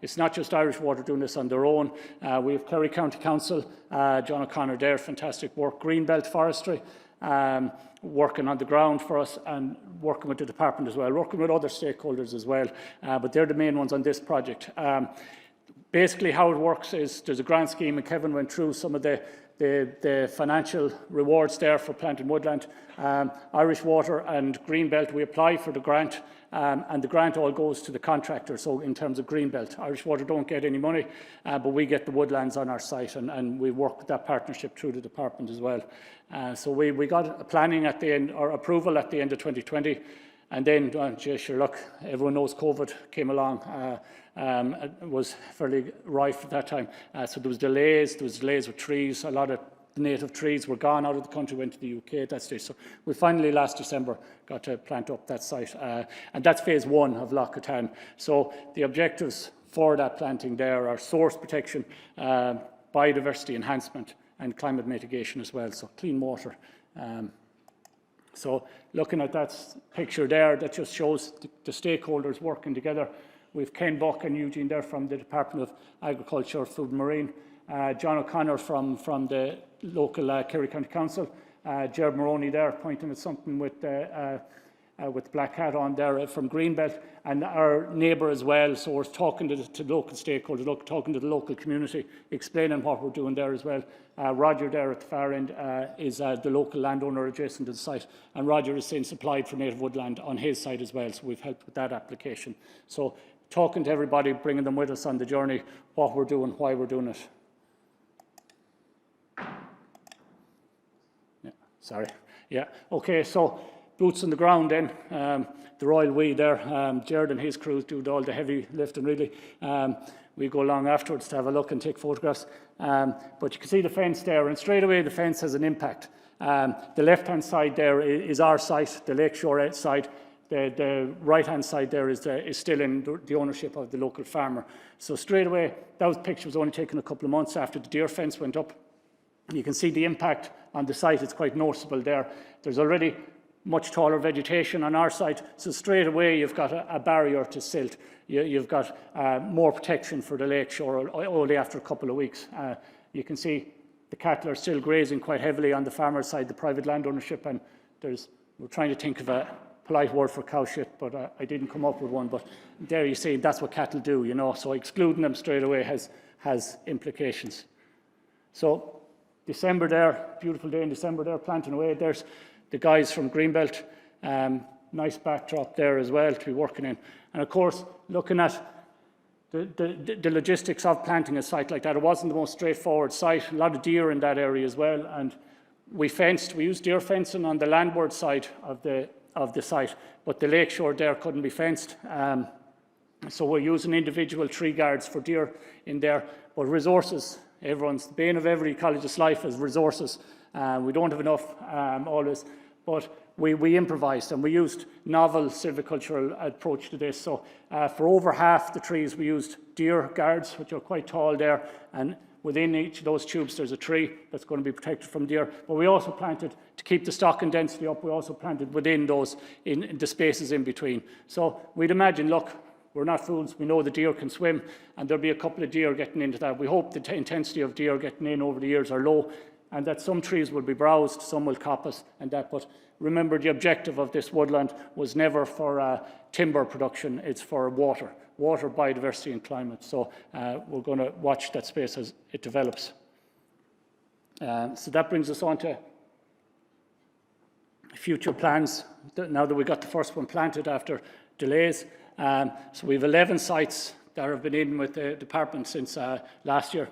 It's not just Irish Water doing this on their own. We have Kerry County Council, John O'Connor there, fantastic work. Greenbelt Forestry, working on the ground for us and working with the department as well, working with other stakeholders as well, but they're the main ones on this project. Basically how it works is there's a grant scheme, and Kevin went through some of the financial rewards there for planting woodland. Irish Water and Greenbelt, we apply for the grant, and the grant all goes to the contractor. So in terms of Greenbelt, Irish Water don't get any money, but we get the woodlands on our site, and we work with that partnership through the department as well. So we got a planning at the end, or approval at the end of 2020. And then, sure, look, everyone knows COVID came along. It was fairly rife at that time. So there was delays with trees. A lot of native trees were gone out of the country, went to the UK at that stage. So we finally, last December, got to plant up that site. And that's phase one of Loch Catan. So the objectives for that planting there are source protection, biodiversity enhancement, and climate mitigation as well. So clean water. So looking at that picture there, that just shows the stakeholders working together. We've Ken Buck and Eugene there from the Department of Agriculture, Food and Marine, John O'Connor from the local Kerry County Council, Gerard Moroney there pointing at something with Black Hat on there from Greenbelt, and our neighbour as well. So we're talking to local stakeholders, talking to the local community, explaining what we're doing there as well. Roger there at the far end is the local landowner adjacent to the site, and Roger is saying supplied for native woodland on his side as well, so we've helped with that application. So talking to everybody, bringing them with us on the journey, what we're doing, why we're doing it. Yeah. Sorry. Yeah. Okay. So boots on the ground then. The royal we there. Ciaran and his crew do all the heavy lifting really. We go along afterwards to have a look and take photographs. But you can see the fence there, and straight away the fence has an impact. The left-hand side there is our site, the lakeshore side. The right-hand side there is still in the ownership of the local farmer. So straight away, that picture was only taken a couple of months after the deer fence went up. You can see the impact on the site. It's quite noticeable there. There's already much taller vegetation on our site, so straight away you've got a barrier to silt. You've got more protection for the lakeshore only after a couple of weeks. You can see the cattle are still grazing quite heavily on the farmer's side, the private land ownership, and we're trying to think of a polite word for cow shit, but I didn't come up with one. But there you see, that's what cattle do, you know, so excluding them straight away has implications. So December there, beautiful day in December there, planting away. There's the guys from Greenbelt, nice backdrop there as well to be working in. And of course, looking at the logistics of planting a site like that, it wasn't the most straightforward site. A lot of deer in that area as well, and we used deer fencing on the landward side of the site, but the lakeshore there couldn't be fenced. So we're using individual tree guards for deer in there, but resources. The bane of every ecologist's life is resources. We don't have enough always, but we improvised and we used novel silvicultural approach to this. So for over half the trees we used deer guards, which are quite tall there, and within each of those tubes there's a tree that's going to be protected from deer. But we also planted, to keep the stock and density up, we also planted within those, in the spaces in between. So we'd imagine, look, we're not fools, we know the deer can swim, and there'll be a couple of deer getting into that. We hope the intensity of deer getting in over the years are low, and that some trees will be browsed, some will coppice and that. But remember, the objective of this woodland was never for timber production, it's for water, biodiversity and climate. So we're going to watch that space as it develops. So that brings us on to future plans, now that we got the first one planted after delays. So we have 11 sites that have been in with the department since last year.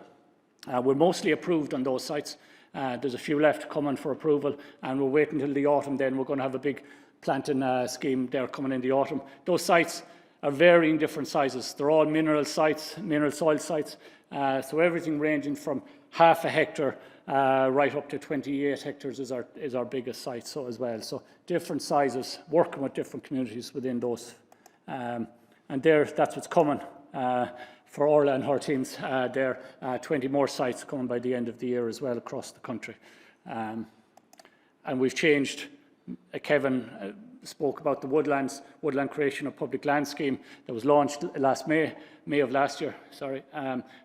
We're mostly approved on those sites. There's a few left coming for approval, and we're waiting until the autumn. Then we're going to have a big planting scheme there coming in the autumn. Those sites are varying different sizes. They're all mineral sites, mineral soil sites. So everything ranging from half a hectare right up to 28 hectares is our biggest site. So as well, so different sizes, working with different communities within those. And that's what's coming for Orla and her teams. There are 20 more sites coming by the end of the year as well across the country. And we've changed, Kevin spoke about the Woodland Creation of Public Land Scheme that was launched last May of last year, sorry.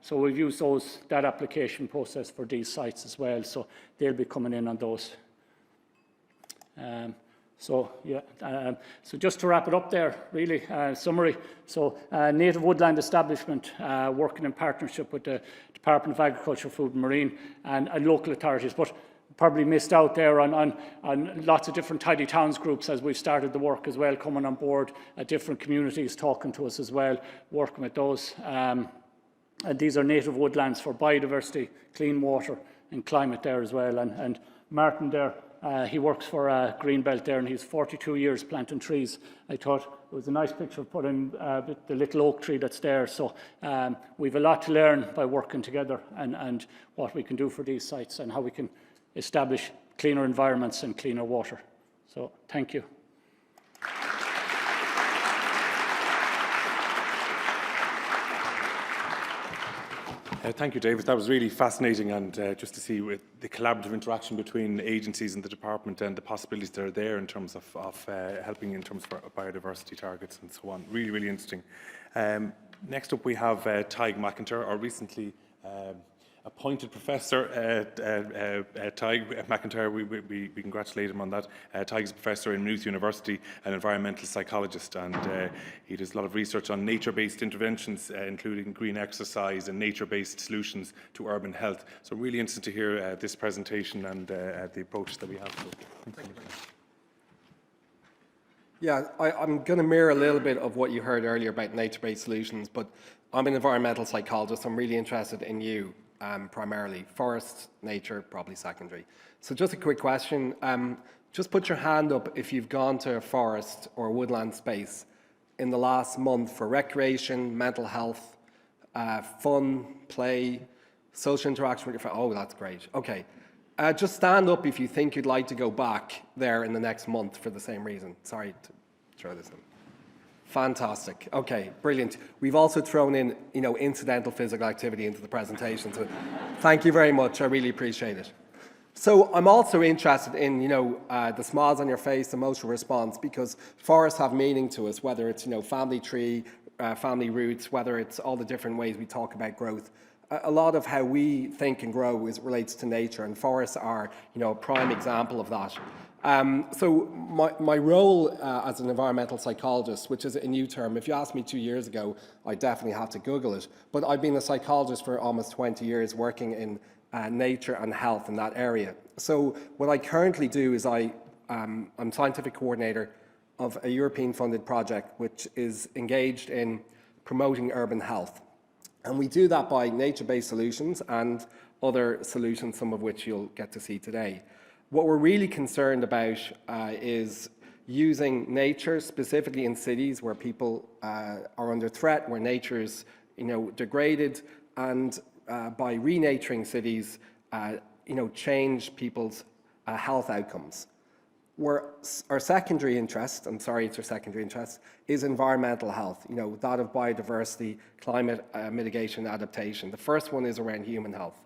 So we've used that application process for these sites as well, so they'll be coming in on those. So just to wrap it up there, really, summary. So native woodland establishment working in partnership with the Department of Agriculture, Food and Marine and local authorities, but probably missed out there on lots of different tidy towns groups as we've started the work as well, coming on board, different communities talking to us as well, working with those. And these are native woodlands for biodiversity, clean water and climate there as well. And Martin there, he works for Greenbelt there, and he's 42 years planting trees. I thought it was a nice picture of putting the little oak tree that's there. So we've a lot to learn by working together and what we can do for these sites and how we can establish cleaner environments and cleaner water. So thank you. Thank you, David. That was really fascinating, and just to see with the collaborative interaction between agencies and the department and the possibilities that are there in terms of helping in terms of biodiversity targets and so on. Really, really interesting. Next up, we have Tadhg MacIntyre, our recently appointed professor, Tadhg MacIntyre. We congratulate him on that. Tadhg is a professor in Maynooth University, an environmental psychologist, and he does a lot of research on nature-based interventions, including green exercise and nature-based solutions to urban health. So really interested to hear this presentation and the approach that we have. So, thank you. Yeah, I'm going to mirror a little bit of what you heard earlier about nature-based solutions, but I'm an environmental psychologist. I'm really interested in you primarily. Forest, nature, probably secondary. So just a quick question. Just put your hand up if you've gone to a forest or woodland space in the last month for recreation, mental health, fun, play, social interaction with your friends. Oh, that's great. Okay. Just stand up if you think you'd like to go back there in the next month for the same reason. Sorry to throw this in. Fantastic. Okay, brilliant. We've also thrown in, incidental physical activity into the presentation. So thank you very much. I really appreciate it. So I'm also interested in, the smiles on your face, emotional response, because forests have meaning to us, whether it's, family tree, family roots, whether it's all the different ways we talk about growth. A lot of how we think and grow relates to nature, and forests are, a prime example of that. So my role as an environmental psychologist, which is a new term, if you asked me 2 years ago, I definitely have to Google it. But I've been a psychologist for almost 20 years working in nature and health in that area. So what I currently do is I'm scientific coordinator of a European funded project which is engaged in promoting urban health. And we do that by nature-based solutions and other solutions, some of which you'll get to see today. What we're really concerned about is using nature, specifically in cities where people are under threat, where nature is, degraded, and by renaturing cities, change people's health outcomes. Where our secondary interest, I'm sorry it's our secondary interest, is environmental health, that of biodiversity, climate mitigation, adaptation. The first one is around human health.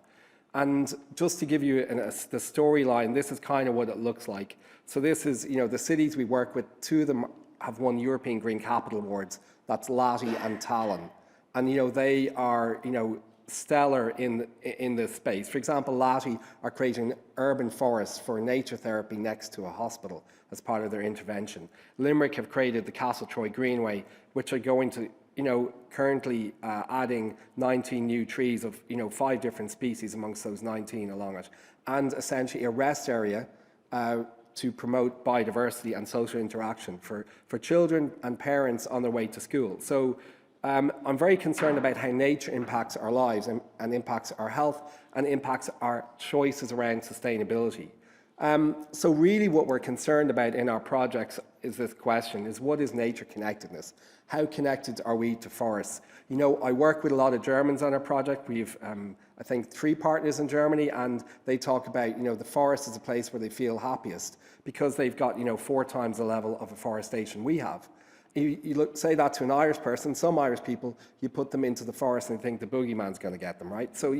And just to give you the storyline, this is kind of what it looks like. So this is, the cities we work with, 2 of them have won European Green Capital Awards. That's Lati and Fallon. And, they are, stellar in this space. For example, Lati are creating urban forests for nature therapy next to a hospital as part of their intervention. Limerick have created the Castletroy Greenway, which are going to, currently adding 19 new trees of, 5 different species amongst those 19 along it, and essentially a rest area to promote biodiversity and social interaction for children and parents on their way to school. So I'm very concerned about how nature impacts our lives and impacts our health and impacts our choices around sustainability. So really what we're concerned about in our projects is this question, is what is nature connectedness? How connected are we to forests? I work with a lot of Germans on our project. We've, I think, 3 partners in Germany, and they talk about, the forest is a place where they feel happiest because they've got, 4 times the level of afforestation we have. You say that to an Irish person, some Irish people, you put them into the forest and think the boogeyman's going to get them, right? So,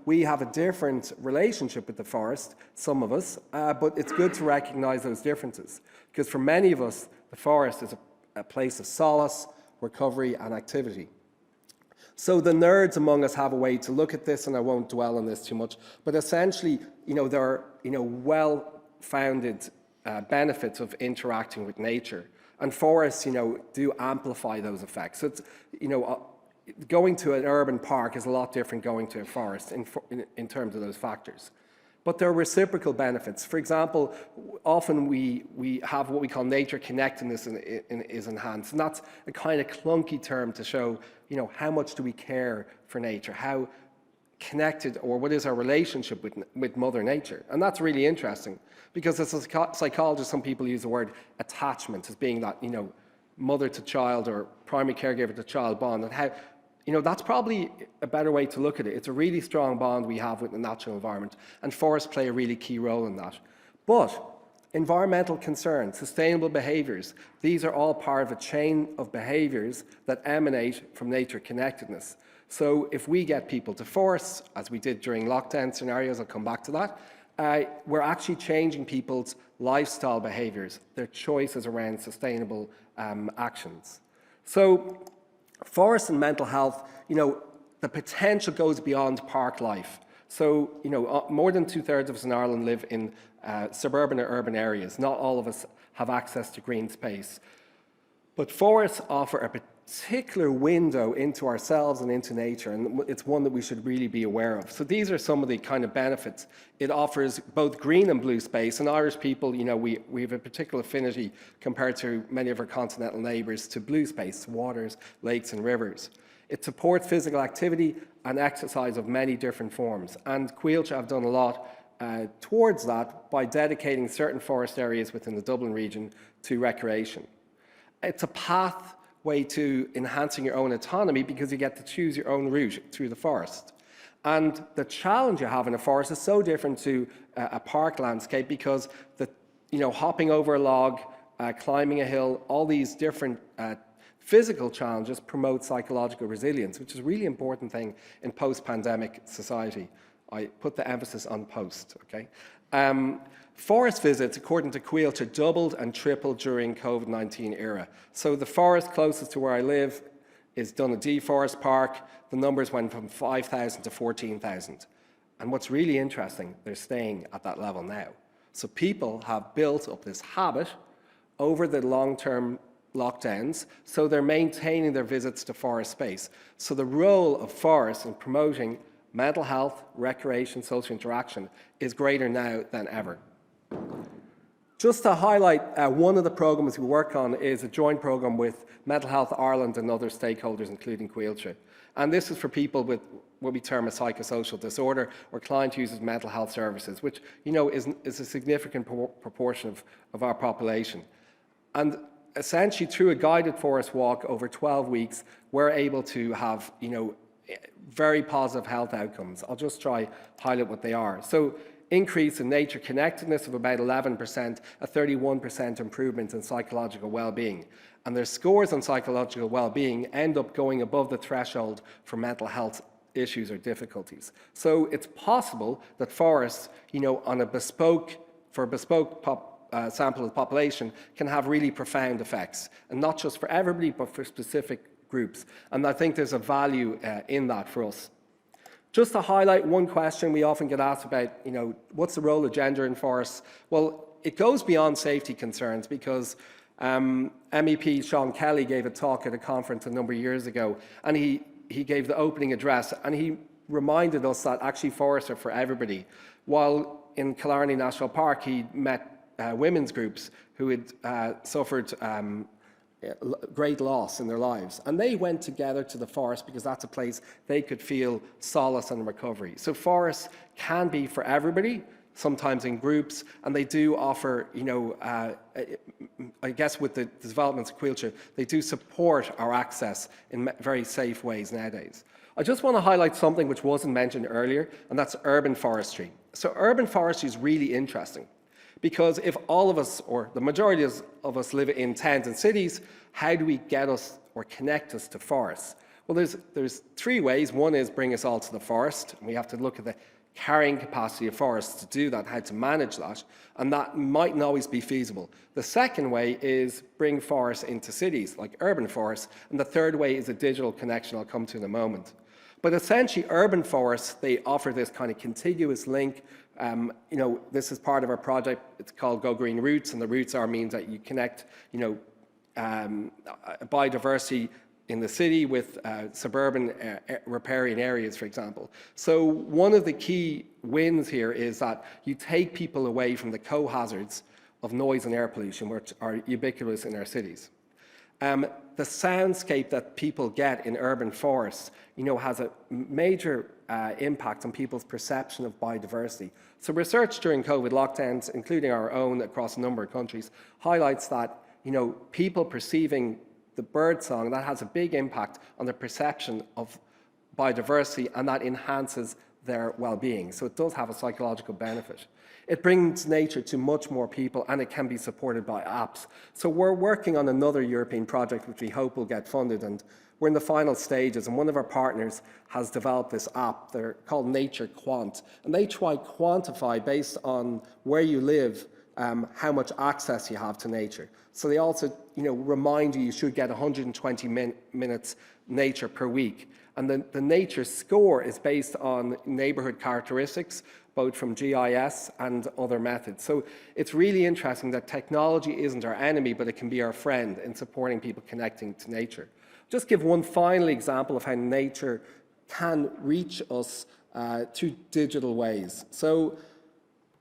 we have a different relationship with the forest, some of us, but it's good to recognize those differences. Because for many of us, the forest is a place of solace, recovery, and activity. So the nerds among us have a way to look at this, and I won't dwell on this too much, but essentially, there are, well-founded benefits of interacting with nature. And forests, do amplify those effects. So it's, going to an urban park is a lot different going to a forest in terms of those factors. But there are reciprocal benefits. For example, often we have what we call nature connectedness is enhanced. And that's a kind of clunky term to show, how much do we care for nature? How connected, or what is our relationship with Mother Nature? And that's really interesting. Because as a psychologist, some people use the word attachment as being that, mother to child or primary caregiver to child bond. And how, that's probably a better way to look at it. It's a really strong bond we have with the natural environment. And forests play a really key role in that. But environmental concerns, sustainable behaviours, these are all part of a chain of behaviours that emanate from nature connectedness. So if we get people to forests, as we did during lockdown scenarios, I'll come back to that, we're actually changing people's lifestyle behaviours, their choices around sustainable actions. So forest and mental health, the potential goes beyond park life. So, more than 2/3 of us in Ireland live in suburban or urban areas. Not all of us have access to green space. But forests offer a particular window into ourselves and into nature, and it's one that we should really be aware of. So these are some of the kind of benefits. It offers both green and blue space, and Irish people, we have a particular affinity compared to many of our continental neighbours to blue space, waters, lakes and rivers. It supports physical activity and exercise of many different forms. And Coillte have done a lot towards that by dedicating certain forest areas within the Dublin region to recreation. It's a pathway to enhancing your own autonomy because you get to choose your own route through the forest. And the challenge you have in a forest is so different to a park landscape because hopping over a log, climbing a hill, all these different physical challenges promote psychological resilience, which is a really important thing in post-pandemic society. I put the emphasis on post, okay? Forest visits, according to Coillte, doubled and tripled during COVID-19 era. So the forest closest to where I live is Donaghadee Forest Park. The numbers went from 5,000 to 14,000. And what's really interesting, they're staying at that level now. So people have built up this habit over the long-term lockdowns, so they're maintaining their visits to forest space. So the role of forests in promoting mental health, recreation, social interaction is greater now than ever. Just to highlight, one of the programs we work on is a joint program with Mental Health Ireland and other stakeholders, including Coillte. And this is for people with what we term a psychosocial disorder or client who uses mental health services, which is a significant proportion of our population. And essentially, through a guided forest walk over 12 weeks, we're able to have very positive health outcomes. I'll just try highlight what they are. So, increase in nature connectedness of about 11%, a 31% improvement in psychological well-being. And their scores on psychological well-being end up going above the threshold for mental health issues or difficulties. So it's possible that forests, on a bespoke sample of the population can have really profound effects, and not just for everybody, but for specific groups. And I think there's a value in that for us. Just to highlight one question we often get asked about, what's the role of gender in forests? Well, it goes beyond safety concerns because MEP Sean Kelly gave a talk at a conference a number of years ago, and he gave the opening address, and he reminded us that actually forests are for everybody. While in Killarney National Park, he met women's groups who had suffered great loss in their lives. And they went together to the forest because that's a place they could feel solace and recovery. So forests can be for everybody, sometimes in groups, and they do offer, I guess with the developments of Coillte, they do support our access in very safe ways nowadays. I just want to highlight something which wasn't mentioned earlier, and that's urban forestry. So urban forestry is really interesting. Because if all of us, or the majority of us, live in towns and cities, how do we get us or connect us to forests? Well, there's three ways. One is bring us all to the forest. And we have to look at the carrying capacity of forests to do that, how to manage that, and that mightn't always be feasible. The second way is bring forests into cities, like urban forests, and the third way is a digital connection I'll come to in a moment. But essentially, urban forests, they offer this kind of contiguous link. This is part of our project. It's called Go Green Roots, and the roots means that you connect, biodiversity in the city with suburban riparian areas, for example. So one of the key wins here is that you take people away from the co-hazards of noise and air pollution, which are ubiquitous in our cities. The soundscape that people get in urban forests, has a major impact on people's perception of biodiversity. So research during COVID lockdowns, including our own across a number of countries, highlights that, people perceiving the bird song, that has a big impact on their perception of biodiversity, and that enhances their well-being. So it does have a psychological benefit. It brings nature to much more people, and it can be supported by apps. So we're working on another European project which we hope will get funded, and we're in the final stages, and one of our partners has developed this app. They're called Nature Quant, and they try quantify based on where you live how much access you have to nature. So they also remind you should get 120 minutes nature per week. And the nature score is based on neighbourhood characteristics, both from GIS and other methods. So it's really interesting that technology isn't our enemy, but it can be our friend in supporting people connecting to nature. Just give one final example of how nature can reach us through digital ways. So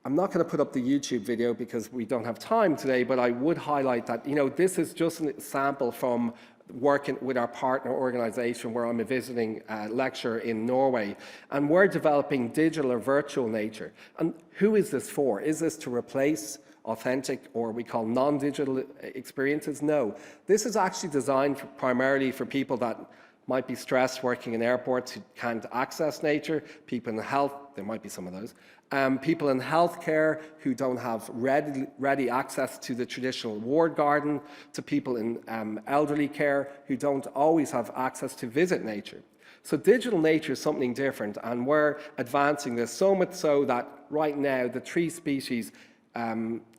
I'm not going to put up the YouTube video because we don't have time today, but I would highlight that, this is just a sample from working with our partner organisation where I'm a visiting lecturer in Norway, and we're developing digital or virtual nature. And who is this for? Is this to replace authentic, or we call non-digital experiences? No. This is actually designed primarily for people that might be stressed working in airports who can't access nature, people in health, there might be some of those, people in healthcare who don't have ready access to the traditional ward garden, to people in elderly care who don't always have access to visit nature. So digital nature is something different, and we're advancing this so much so that right now the 3 species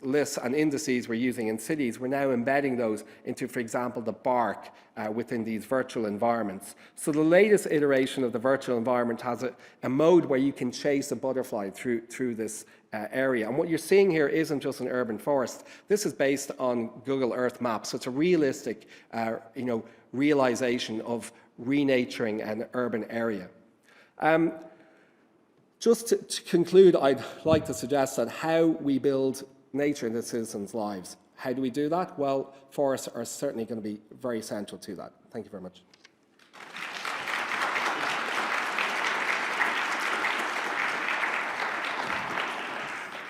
lists and indices we're using in cities, we're now embedding those into, for example, the bark within these virtual environments. So the latest iteration of the virtual environment has a mode where you can chase a butterfly through this area. And what you're seeing here isn't just an urban forest. This is based on Google Earth Maps. So it's a realistic realization of renaturing an urban area. Just to conclude, I'd like to suggest that how we build nature in the citizens' lives. How do we do that? Well, forests are certainly going to be very central to that. Thank you very much.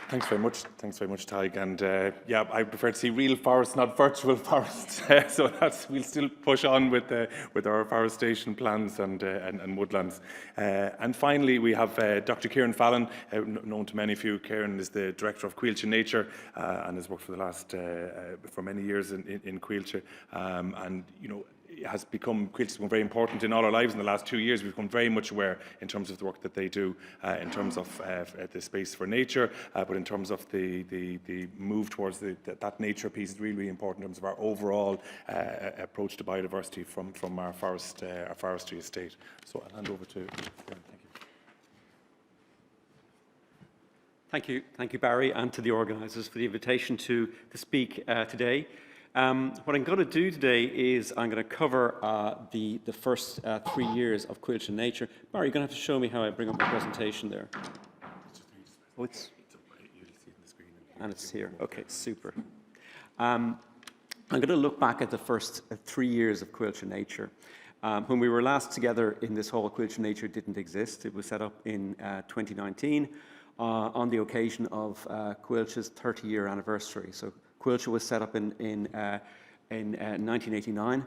Thanks very much. Thanks very much, Tadhg. And yeah, I prefer to see real forests, not virtual forests. So we'll still push on with our forestation plans and woodlands. And finally, we have Dr. Ciaran Fallon, known to many of you. Ciaran is the director of Coillte Nature and has worked for the last for many years in Coillte. And has become very important in all our lives in the last 2 years. We've become very much aware in terms of the work that they do, in terms of the space for nature, but in terms of the move towards that nature piece is really, really important in terms of our overall approach to biodiversity from our forestry estate. So I'll hand over to Ciaran. Thank you. Thank you, Barry, and to the organisers for the invitation to speak today. What I'm going to do today is I'm going to cover the first 3 years of Coillte Nature. Barry, you're going to have to show me how I bring up my presentation there. Oh, and it's here. Okay, super. I'm going to look back at the first 3 years of Coillte Nature. When we were last together in this hall, Coillte Nature didn't exist. It was set up in 2019 on the occasion of Coiltte's 30-year anniversary. So Coillte was set up in 1989,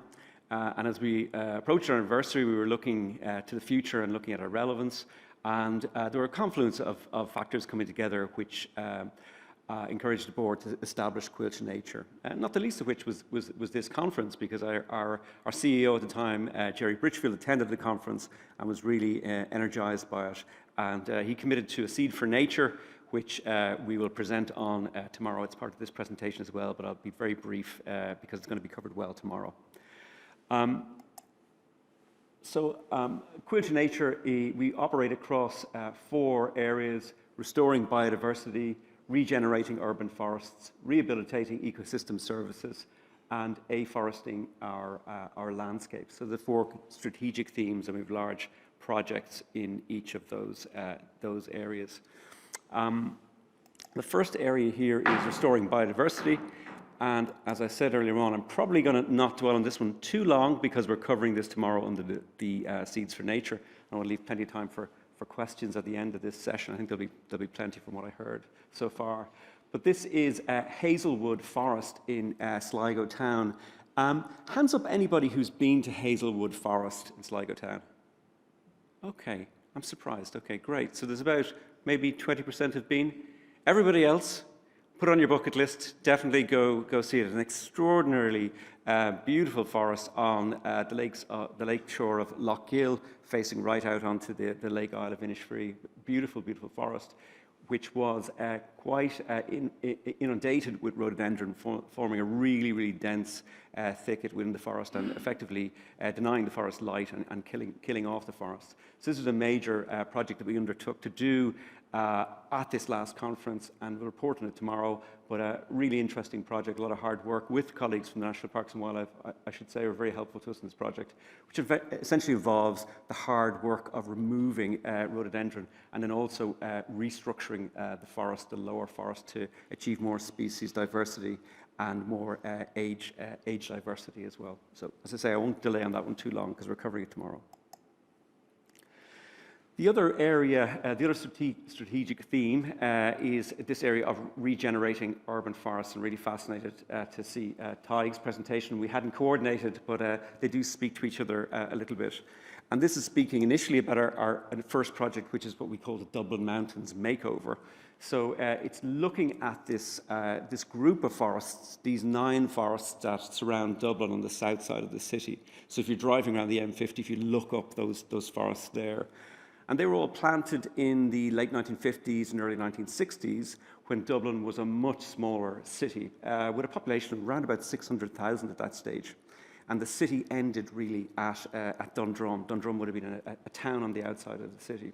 and as we approached our anniversary, we were looking to the future and looking at our relevance, and there were a confluence of factors coming together which encouraged the board to establish Coillte Nature, not the least of which was this conference, because our CEO at the time, Jerry Bridgefield, attended the conference and was really energised by it, and he committed to a Seed for Nature, which we will present on tomorrow. It's part of this presentation as well, but I'll be very brief because it's going to be covered well tomorrow. Coillte Nature, we operate across 4 areas: restoring biodiversity, regenerating urban forests, rehabilitating ecosystem services, and afforesting our landscapes. So the 4 strategic themes, and we have large projects in each of those areas. The first area here is restoring biodiversity, and as I said earlier on, I'm probably going to not dwell on this one too long because we're covering this tomorrow under the Seeds for Nature, and I want to leave plenty of time for questions at the end of this session. I think there'll be plenty from what I heard so far. But this is Hazelwood Forest in Sligo Town. Hands up anybody who's been to Hazelwood Forest in Sligo Town. Okay, I'm surprised. Okay, great. So there's about maybe 20% have been. Everybody else, put on your bucket list, definitely go see it. An extraordinarily beautiful forest on the lake shore of Lough Gill, facing right out onto the Lake Isle of Innisfree. Beautiful, beautiful forest, which was quite inundated with rhododendron, forming a really, really dense thicket within the forest and effectively denying the forest light and killing off the forest. So this is a major project that we undertook to do at this last conference, and we'll report on it tomorrow. But a really interesting project, a lot of hard work with colleagues from the National Parks and Wildlife, I should say, are very helpful to us in this project, which essentially involves the hard work of removing rhododendron and then also restructuring the forest, the lower forest, to achieve more species diversity and more age diversity as well. So, as I say, I won't delay on that one too long because we're covering it tomorrow. The other area, the other strategic theme is this area of regenerating urban forests. I'm really fascinated to see Tadhg's presentation. We hadn't coordinated, but they do speak to each other a little bit. And this is speaking initially about our first project, which is what we call the Dublin Mountains Makeover. So it's looking at this, this group of forests, these 9 forests that surround Dublin on the south side of the city. So if you're driving around the M50, if you look up those forests there, and they were all planted in the late 1950s and early 1960s when Dublin was a much smaller city with a population of around about 600,000 at that stage. And the city ended really at Dundrum. Dundrum would have been a town on the outside of the city.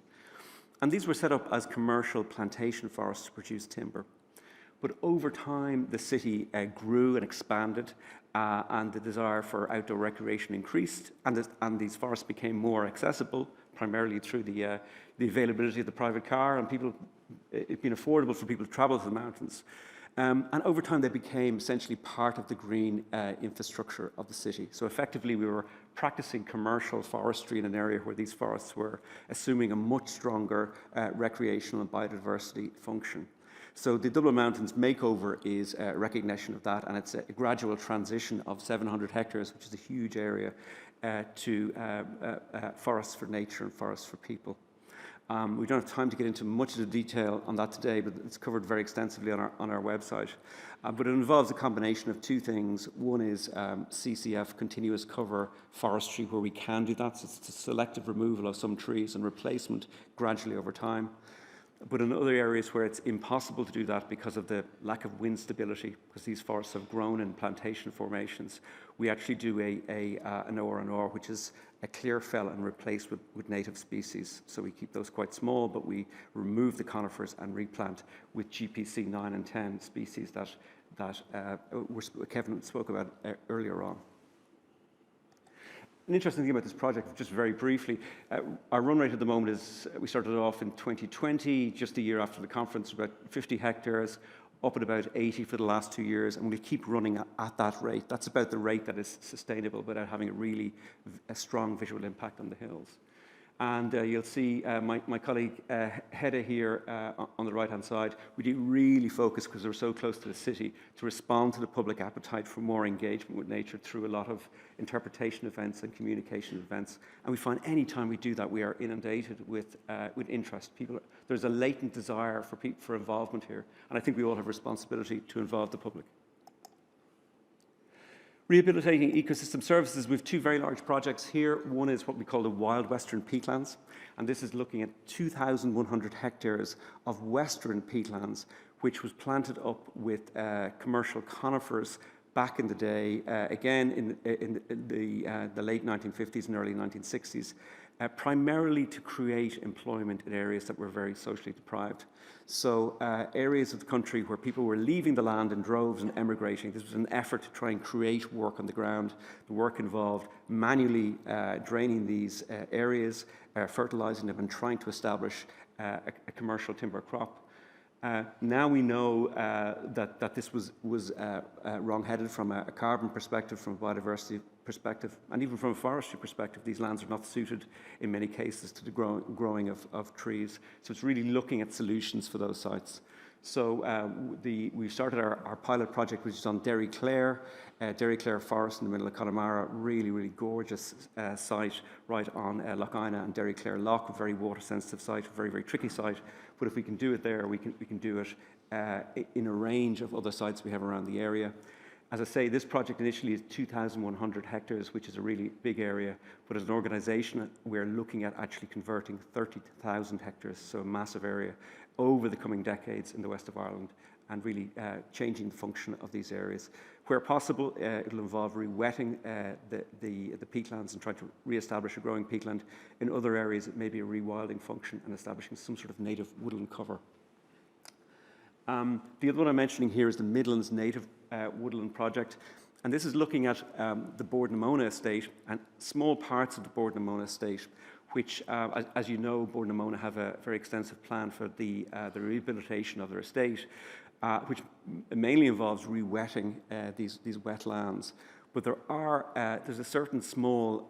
And these were set up as commercial plantation forests to produce timber. But over time, the city grew and expanded, and the desire for outdoor recreation increased, and these forests became more accessible, primarily through the availability of the private car, and it being affordable for people to travel to the mountains. And over time, they became essentially part of the green infrastructure of the city. So effectively, we were practicing commercial forestry in an area where these forests were assuming a much stronger recreational and biodiversity function. So the Dublin Mountains Makeover is a recognition of that, and it's a gradual transition of 700 hectares, which is a huge area, to forests for nature and forests for people. We don't have time to get into much of the detail on that today, but it's covered very extensively on our website. But it involves a combination of 2 things. One is CCF, continuous cover forestry, where we can do that. So it's a selective removal of some trees and replacement gradually over time. But in other areas where it's impossible to do that because of the lack of wind stability, because these forests have grown in plantation formations, we actually do an OR&R, which is a clear fell and replaced with native species. So we keep those quite small, but we remove the conifers and replant with GPC 9 and 10 species that Kevin spoke about earlier on. An interesting thing about this project, just very briefly, our run rate at the moment is, we started off in 2020, just a year after the conference, about 50 hectares, up at about 80 for the last 2 years, and we keep running at that rate. That's about the rate that is sustainable without having a strong visual impact on the hills. And you'll see my colleague Hedda here on the right-hand side. We do really focus, because we're so close to the city, to respond to the public appetite for more engagement with nature through a lot of interpretation events and communication events. And we find any time we do that, we are inundated with interest. There's a latent desire for involvement here, and I think we all have responsibility to involve the public. Rehabilitating ecosystem services, we have 2 very large projects here. One is what we call the Wild Western Peatlands, and this is looking at 2,100 hectares of western peatlands, which was planted up with commercial conifers back in the day, again in the late 1950s and early 1960s, primarily to create employment in areas that were very socially deprived. So areas of the country where people were leaving the land in droves and emigrating. This was an effort to try and create work on the ground. The work involved manually draining these areas, fertilizing them, and trying to establish a commercial timber crop. Now we know that this was wrong-headed from a carbon perspective, from a biodiversity perspective, and even from a forestry perspective. These lands are not suited in many cases to the growing of trees. So it's really looking at solutions for those sites. So we started our pilot project, which is on Derry Clare Forest in the middle of Connemara. Really, really gorgeous site right on Lough Ina and Derry Clare Lough, a very water-sensitive site, a very, very tricky site. But if we can do it there, we can do it in a range of other sites we have around the area. As I say, this project initially is 2,100 hectares, which is a really big area. But as an organisation, we're looking at actually converting 30,000 hectares, so a massive area, over the coming decades in the west of Ireland. and really changing the function of these areas. Where possible, it'll involve re-wetting the peatlands and trying to re-establish a growing peatland. In other areas, it may be a rewilding function and establishing some sort of native woodland cover. The other one I'm mentioning here is the Midlands Native Woodland Project. And this is looking at the Bord-na-Mona estate and small parts of the Bord-na-Mona estate, which, as you know, Bord-na-Mona have a very extensive plan for the rehabilitation of their estate, which mainly involves re-wetting these wetlands. But there's a certain small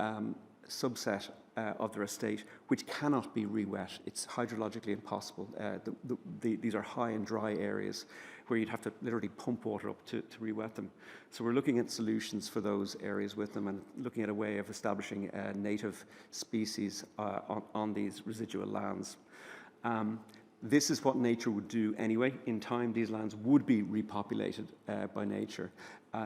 subset of their estate which cannot be re-wet. It's hydrologically impossible. These are high and dry areas where you'd have to literally pump water up to re-wet them. So we're looking at solutions for those areas with them and looking at a way of establishing native species on these residual lands. This is what nature would do anyway. In time, these lands would be repopulated by nature.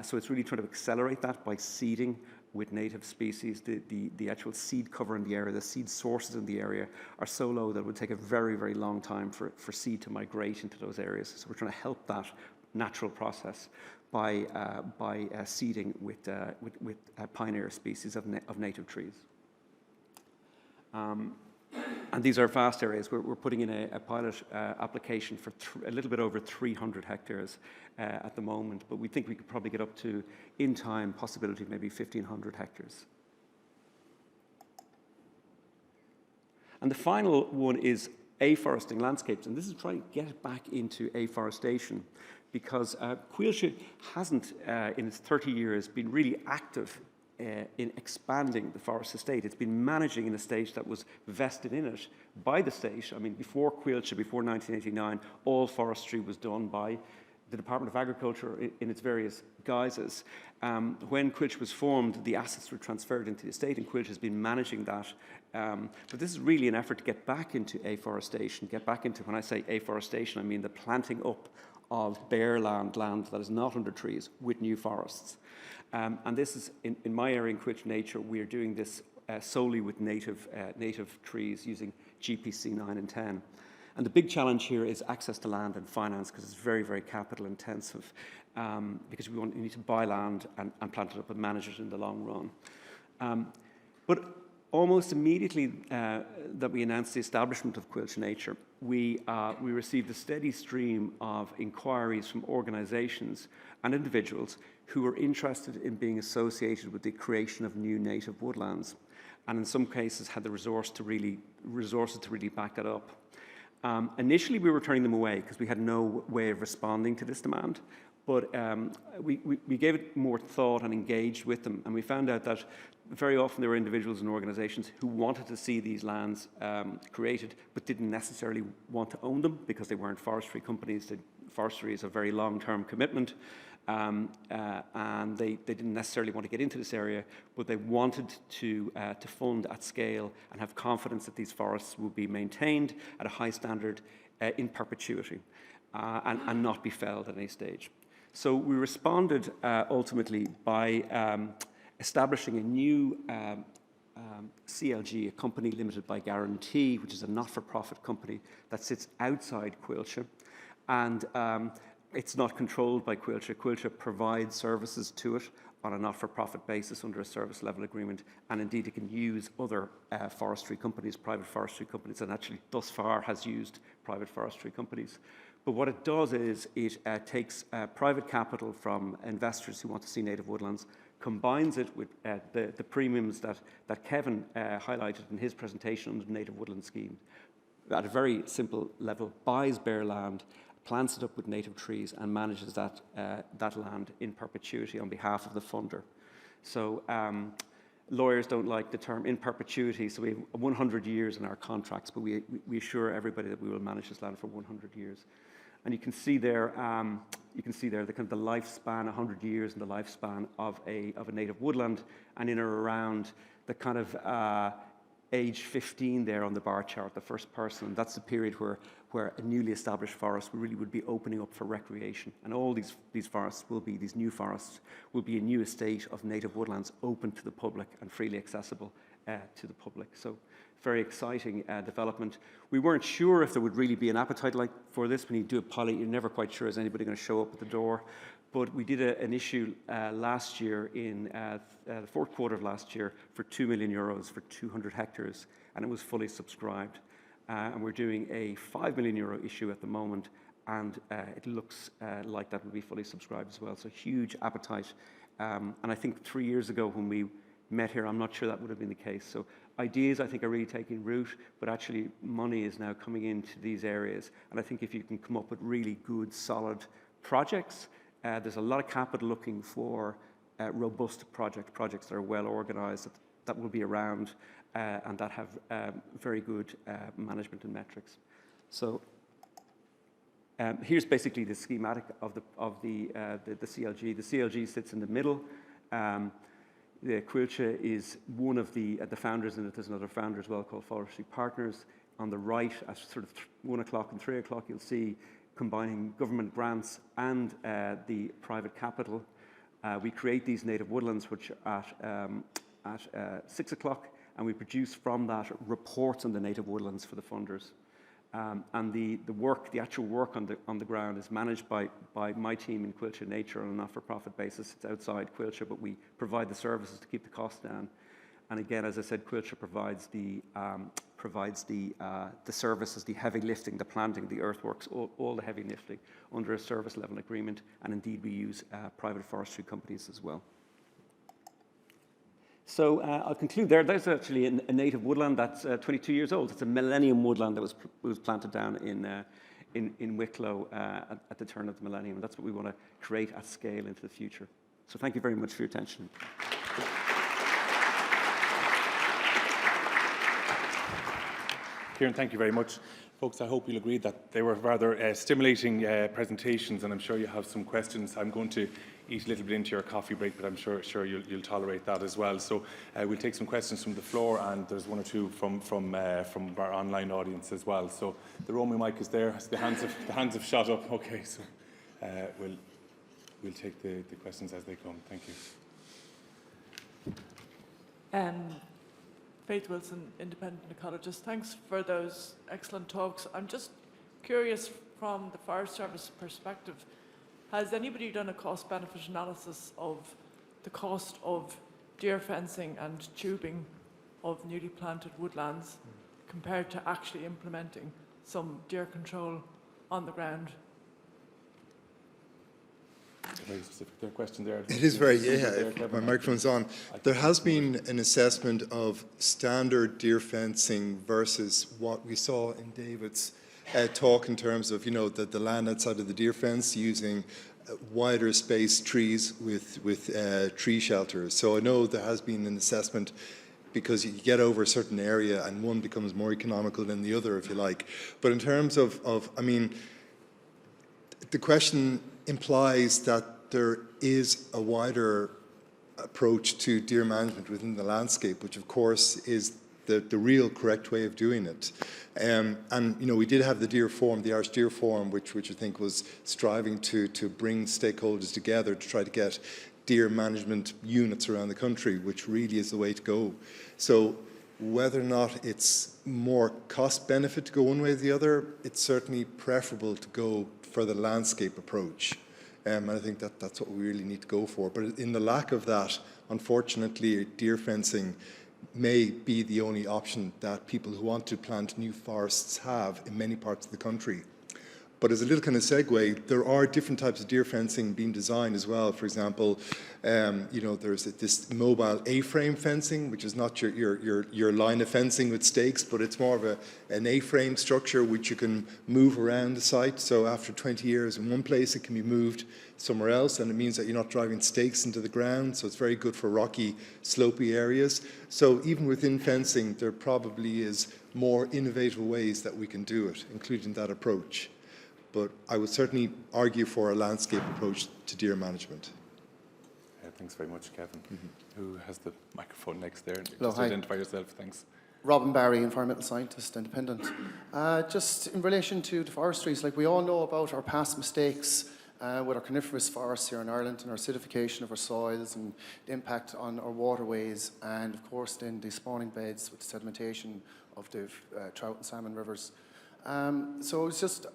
So it's really trying to accelerate that by seeding with native species. The actual seed cover in the area, the seed sources in the area are so low that it would take a very, very long time for seed to migrate into those areas. So we're trying to help that natural process by seeding with pioneer species of native trees. And these are vast areas. We're putting in a pilot application for a little bit over 300 hectares at the moment, but we think we could probably get up to, in time, possibility of maybe 1,500 hectares. And the final one is afforesting landscapes, and this is trying to get back into afforestation, because Coillte hasn't, in its 30 years, been really active in expanding the forest estate. It's been managing an estate that was vested in it by the state. I mean, before Coillte, before 1989, all forestry was done by the Department of Agriculture in its various guises. When Coillte was formed, the assets were transferred into the estate, and Coillte has been managing that. But this is really an effort to get back into afforestation, get back into, when I say afforestation, I mean the planting up of bare land that is not under trees, with new forests. And this is, in my area in Coillte Nature, we are doing this solely with native trees using GPC 9 and 10. And the big challenge here is access to land and finance, because it's very, very capital intensive, because we need to buy land and plant it up and manage it in the long run. But almost immediately that we announced the establishment of Coillte Nature, we received a steady stream of inquiries from organisations and individuals who were interested in being associated with the creation of new native woodlands, and in some cases had the resources to really back that up. Initially, we were turning them away because we had no way of responding to this demand, but we gave it more thought and engaged with them, and we found out that very often there were individuals and organisations who wanted to see these lands created, but didn't necessarily want to own them because they weren't forestry companies. Forestry is a very long-term commitment, and they didn't necessarily want to get into this area, but they wanted to fund at scale and have confidence that these forests will be maintained at a high standard in perpetuity and not be felled at any stage. So we responded ultimately by establishing a new CLG, a company limited by guarantee, which is a not-for-profit company that sits outside Coillte, and it's not controlled by Coillte. Coillte provides services to it on a not-for-profit basis under a service level agreement, and indeed it can use other forestry companies, private forestry companies, and actually thus far has used private forestry companies. But what it does is it takes private capital from investors who want to see native woodlands, combines it with the premiums that Kevin highlighted in his presentation on the Native Woodland Scheme, at a very simple level, buys bare land, plants it up with native trees, and manages that land in perpetuity on behalf of the funder. So lawyers don't like the term in perpetuity, so we have 100 years in our contracts, but we assure everybody that we will manage this land for 100 years. And you can see there the kind of the lifespan, 100 years in the lifespan of a native woodland, and in or around the kind of age 15 there on the bar chart, the first person. That's the period where a newly established forest really would be opening up for recreation. And all these forests will be, these new forests will be a new estate of native woodlands open to the public and freely accessible to the public. So very exciting development. We weren't sure if there would really be an appetite like for this. When you do a pilot, you're never quite sure is anybody going to show up at the door. But we did an issue last year in the fourth quarter of last year for €2 million for 200 hectares, and it was fully subscribed. And we're doing a €5 million issue at the moment, and it looks like that will be fully subscribed as well. So huge appetite. And I think 3 years ago when we met here, I'm not sure that would have been the case. So ideas, I think, are really taking root, but actually money is now coming into these areas. And I think if you can come up with really good, solid projects, there's a lot of capital looking for robust projects that are well organised, that will be around, and that have very good management and metrics. So here's basically the schematic of the CLG. The CLG sits in the middle. The Coillte is one of the founders in it. There's another founder as well called Forestry Partners. On the right, at sort of 1 o'clock and 3 o'clock, you'll see combining government grants and the private capital. We create these native woodlands, which are at 6 o'clock, and we produce from that reports on the native woodlands for the funders. And the actual work on the ground is managed by my team in Coillte Nature on a not-for-profit basis. It's outside Coillte, but we provide the services to keep the costs down. And again, as I said, Coillte provides the services, the heavy lifting, the planting, the earthworks, all the heavy lifting under a service level agreement. And indeed, we use private forestry companies as well. So I'll conclude there. There's actually a native woodland that's 22 years old. It's a millennium woodland that was planted down in Wicklow at the turn of the millennium. And that's what we want to create at scale into the future. So thank you very much for your attention. Ciaran, thank you very much. Folks, I hope you'll agree that they were rather stimulating presentations, and I'm sure you have some questions. I'm going to eat a little bit into your coffee break, but I'm sure you'll tolerate that as well. So we'll take some questions from the floor, and there's one or two from our online audience as well. So the roaming mic is there. The hands have shot up. Okay, so we'll take the questions as they come. Thank you. Faith Wilson, independent ecologist. Thanks for those excellent talks. I'm just curious from the Forest Service perspective, has anybody done a cost-benefit analysis of the cost of deer fencing and tubing of newly planted woodlands compared to actually implementing some deer control on the ground? Very specific question there. It is very, my microphone's on. There has been an assessment of standard deer fencing versus what we saw in David's talk in terms of, the land outside of the deer fence using wider spaced trees with tree shelters. So I know there has been an assessment because you get over a certain area and one becomes more economical than the other, if you like. But in terms of the question implies that there is a wider approach to deer management within the landscape, which of course is the real correct way of doing it. And we did have the Deer Forum, the Irish Deer Forum, which I think was striving to bring stakeholders together to try to get deer management units around the country, which really is the way to go. So whether or not it's more cost benefit to go one way or the other, it's certainly preferable to go for the landscape approach. And I think that's what we really need to go for. But in the lack of that, unfortunately, deer fencing may be the only option that people who want to plant new forests have in many parts of the country. But as a little kind of segue, there are different types of deer fencing being designed as well. For example, there's this mobile A-frame fencing, which is not your line of fencing with stakes, but it's more of an A-frame structure which you can move around the site. So after 20 years in one place, it can be moved somewhere else, and it means that you're not driving stakes into the ground. So it's very good for rocky, slopey areas. So even within fencing, there probably is more innovative ways that we can do it, including that approach. But I would certainly argue for a landscape approach to deer management. Thanks very much, Kevin. Who has the microphone next there? Hello, Just hi. identify yourself, thanks. Robin Barry, environmental scientist, independent. Just in relation to the forestries, like we all know about our past mistakes with our coniferous forests here in Ireland and our acidification of our soils and the impact on our waterways, and of course then the spawning beds with the sedimentation of the trout and salmon rivers. So it's just,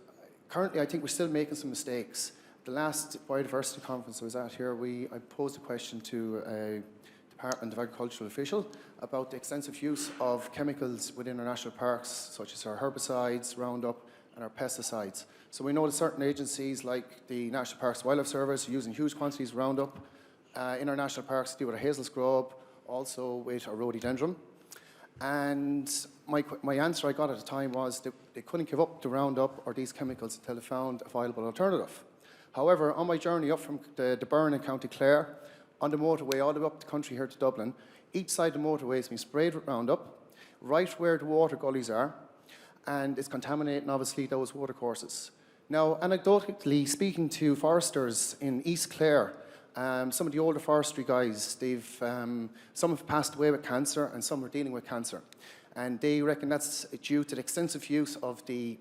currently I think we're still making some mistakes. The last biodiversity conference I was at here, I posed a question to a Department of Agricultural official about the extensive use of chemicals within our national parks, such as our herbicides, Roundup, and our pesticides. So we know that certain agencies like the National Parks Wildlife Service are using huge quantities of Roundup in our national parks to do with our hazel scrub, also with our rhododendron. And my answer I got at the time was that they couldn't give up the Roundup or these chemicals until they found a viable alternative. However, on my journey up from the Burn in County Clare, on the motorway all the way up the country here to Dublin, each side of the motorway has been sprayed with Roundup, right where the water gullies are, and it's contaminating, obviously, those watercourses. Now, anecdotally, speaking to foresters in East Clare, some of the older forestry guys, some have passed away with cancer and some are dealing with cancer. And they reckon that's due to the extensive use of the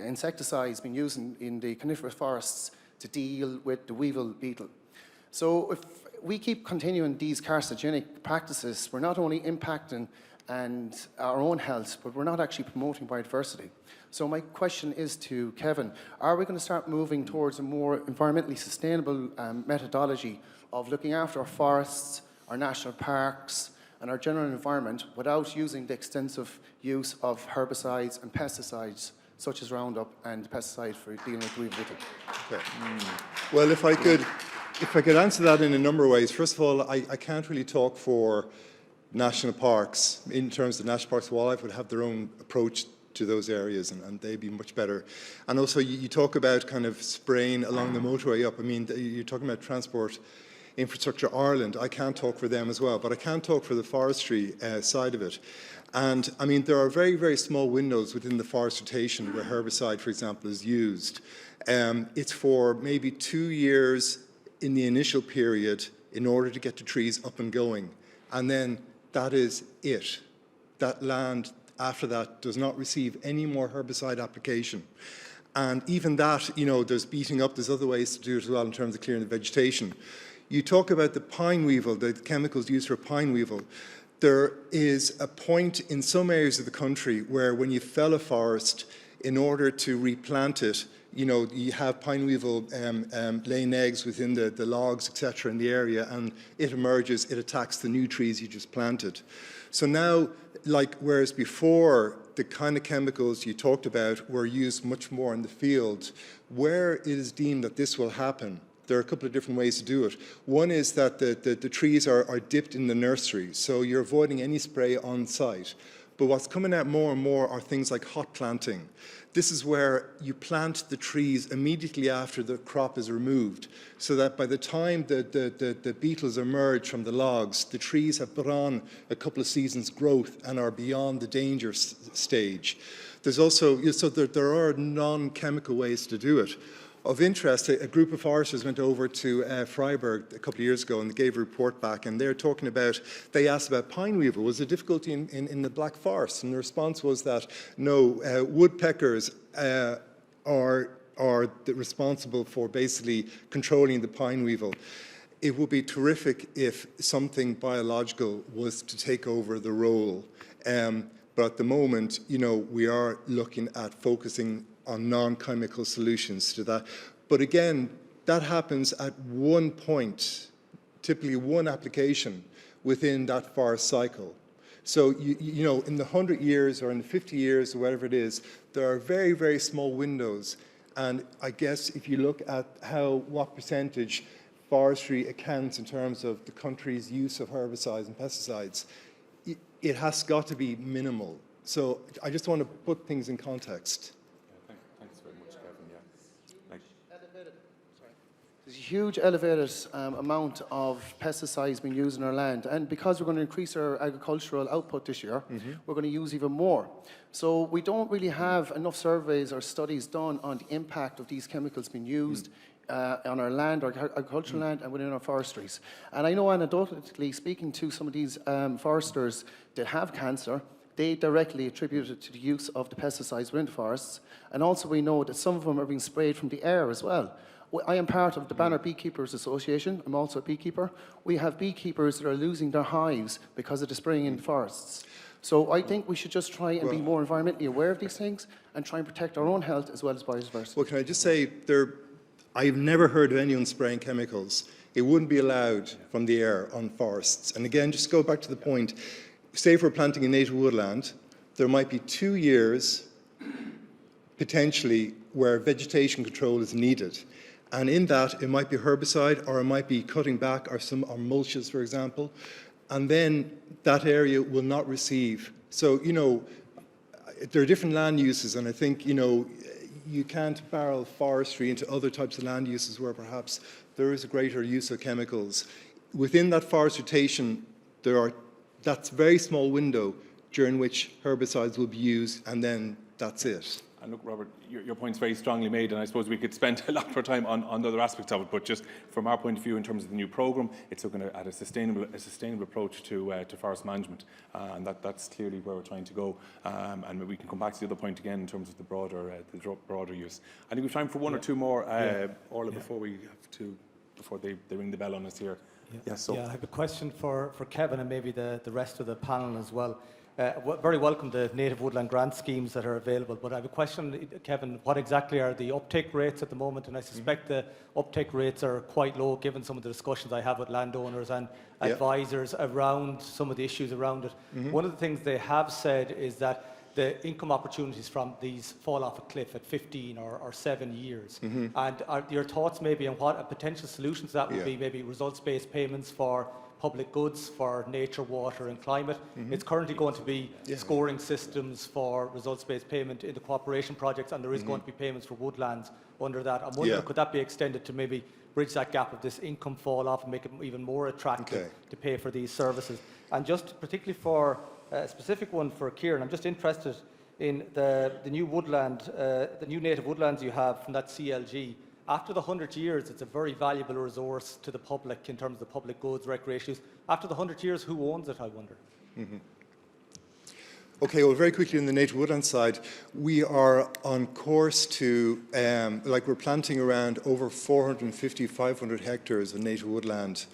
insecticides being used in the coniferous forests to deal with the weevil beetle. So if we keep continuing these carcinogenic practices, we're not only impacting our own health, but we're not actually promoting biodiversity. So my question is to Kevin, are we going to start moving towards a more environmentally sustainable methodology of looking after our forests, our national parks, and our general environment without using the extensive use of herbicides and pesticides, such as Roundup and pesticides for dealing with weevil beetle? Okay. Well, if I could answer that in a number of ways. First of all, I can't really talk for national parks. In terms of national parks, wildlife would have their own approach to those areas, and they'd be much better. And also, you talk about kind of spraying along the motorway up. I mean, you're talking about Transport Infrastructure Ireland. I can't talk for them as well, but I can talk for the forestry side of it. And I mean, there are very, very small windows within the forest rotation where herbicide, for example, is used. It's for maybe 2 years in the initial period in order to get the trees up and going. And then that is it. That land after that does not receive any more herbicide application. And even that, you know, there's beating up, there's other ways to do it as well in terms of clearing the vegetation. You talk about the pine weevil, the chemicals used for pine weevil. There is a point in some areas of the country where when you fell a forest, in order to replant it, you know, you have pine weevil laying eggs within the logs, etc., in the area, and it emerges, it attacks the new trees you just planted. So now, like, whereas before the kind of chemicals you talked about were used much more in the field, where it is deemed that this will happen, there are a couple of different ways to do it. One is that the trees are dipped in the nursery, so you're avoiding any spray on site. But what's coming out more and more are things like hot planting. This is where you plant the trees immediately after the crop is removed, so that by the time the beetles emerge from the logs, the trees have put on a couple of seasons' growth and are beyond the danger stage. There's also, so there are non-chemical ways to do it. Of interest, a group of foresters went over to Freiburg a couple of years ago and they gave a report back, and they're talking about, they asked about pine weevil. Was there difficulty in the Black Forest? And the response was that no, woodpeckers are responsible for basically controlling the pine weevil. It would be terrific if something biological was to take over the role. But at the moment, you know, we are looking at focusing on non-chemical solutions to that. But again, that happens at one point, typically one application within that forest cycle. So, you know, in the 100 years or in the 50 years or whatever it is, there are very, very small windows. And I guess if you look at what percentage forestry accounts in terms of the country's use of herbicides and pesticides, it has got to be minimal. So I just want to put things in context. There's a huge elevated amount of pesticides being used in our land, and because we're going to increase our agricultural output this year, we're going to use even more. So we don't really have enough surveys or studies done on the impact of these chemicals being used on our land, our agricultural land, and within our forestries. And I know anecdotally, speaking to some of these foresters that have cancer, they directly attribute it to the use of the pesticides within the forests. And also we know that some of them are being sprayed from the air as well. I am part of the Banner Beekeepers Association. I'm also a beekeeper. We have beekeepers that are losing their hives because of the spraying in forests. So I think we should just try and be more environmentally aware of these things and try and protect our own health as well as biodiversity. Well, can I just say, I've never heard of anyone spraying chemicals. It wouldn't be allowed from the air on forests. And again, just go back to the point, say if we're planting a native woodland, there might be 2 years potentially where vegetation control is needed. And in that, it might be herbicide, or it might be cutting back, or mulches, for example. And then that area will not receive. So, you know, there are different land uses, and I think, you know, you can't barrel forestry into other types of land uses where perhaps there is a greater use of chemicals. Within that forest rotation, that's a very small window during which herbicides will be used, and then that's it. And look, Robert, your point's very strongly made, and I suppose we could spend a lot more time on other aspects of it. But just from our point of view, in terms of the new programme, it's looking at a sustainable approach to forest management, and that's clearly where we're trying to go. And we can come back to the other point again in terms of the broader use. I think we've time for one or two more, Orla, before they ring the bell on us here. I have a question for Kevin and maybe the rest of the panel as well. Very welcome the native woodland grant schemes that are available, but I have a question, Kevin, what exactly are the uptake rates at the moment? And I suspect the uptake rates are quite low given some of the discussions I have with landowners and advisors around some of the issues around it. One of the things they have said is that the income opportunities from these fall off a cliff at 15 or 7 years. And are your thoughts maybe on what a potential solution to that would be, maybe results-based payments for public goods, for nature, water and climate. It's currently going to be scoring systems for results-based payment in the cooperation projects, and there is going to be payments for woodlands under that. I'm wondering, could that be extended to maybe bridge that gap of this income fall off and make it even more attractive to pay for these services? And just particularly for a specific one for Ciaran, I'm just interested in the new woodland, the new native woodlands you have from that CLG. After the 100 years, it's a very valuable resource to the public in terms of the public goods, recreation use. After the 100 years, who owns it, I wonder? Okay, well, very quickly on the native woodland side, we are on course to, we're planting around over 450, 500 hectares of native woodland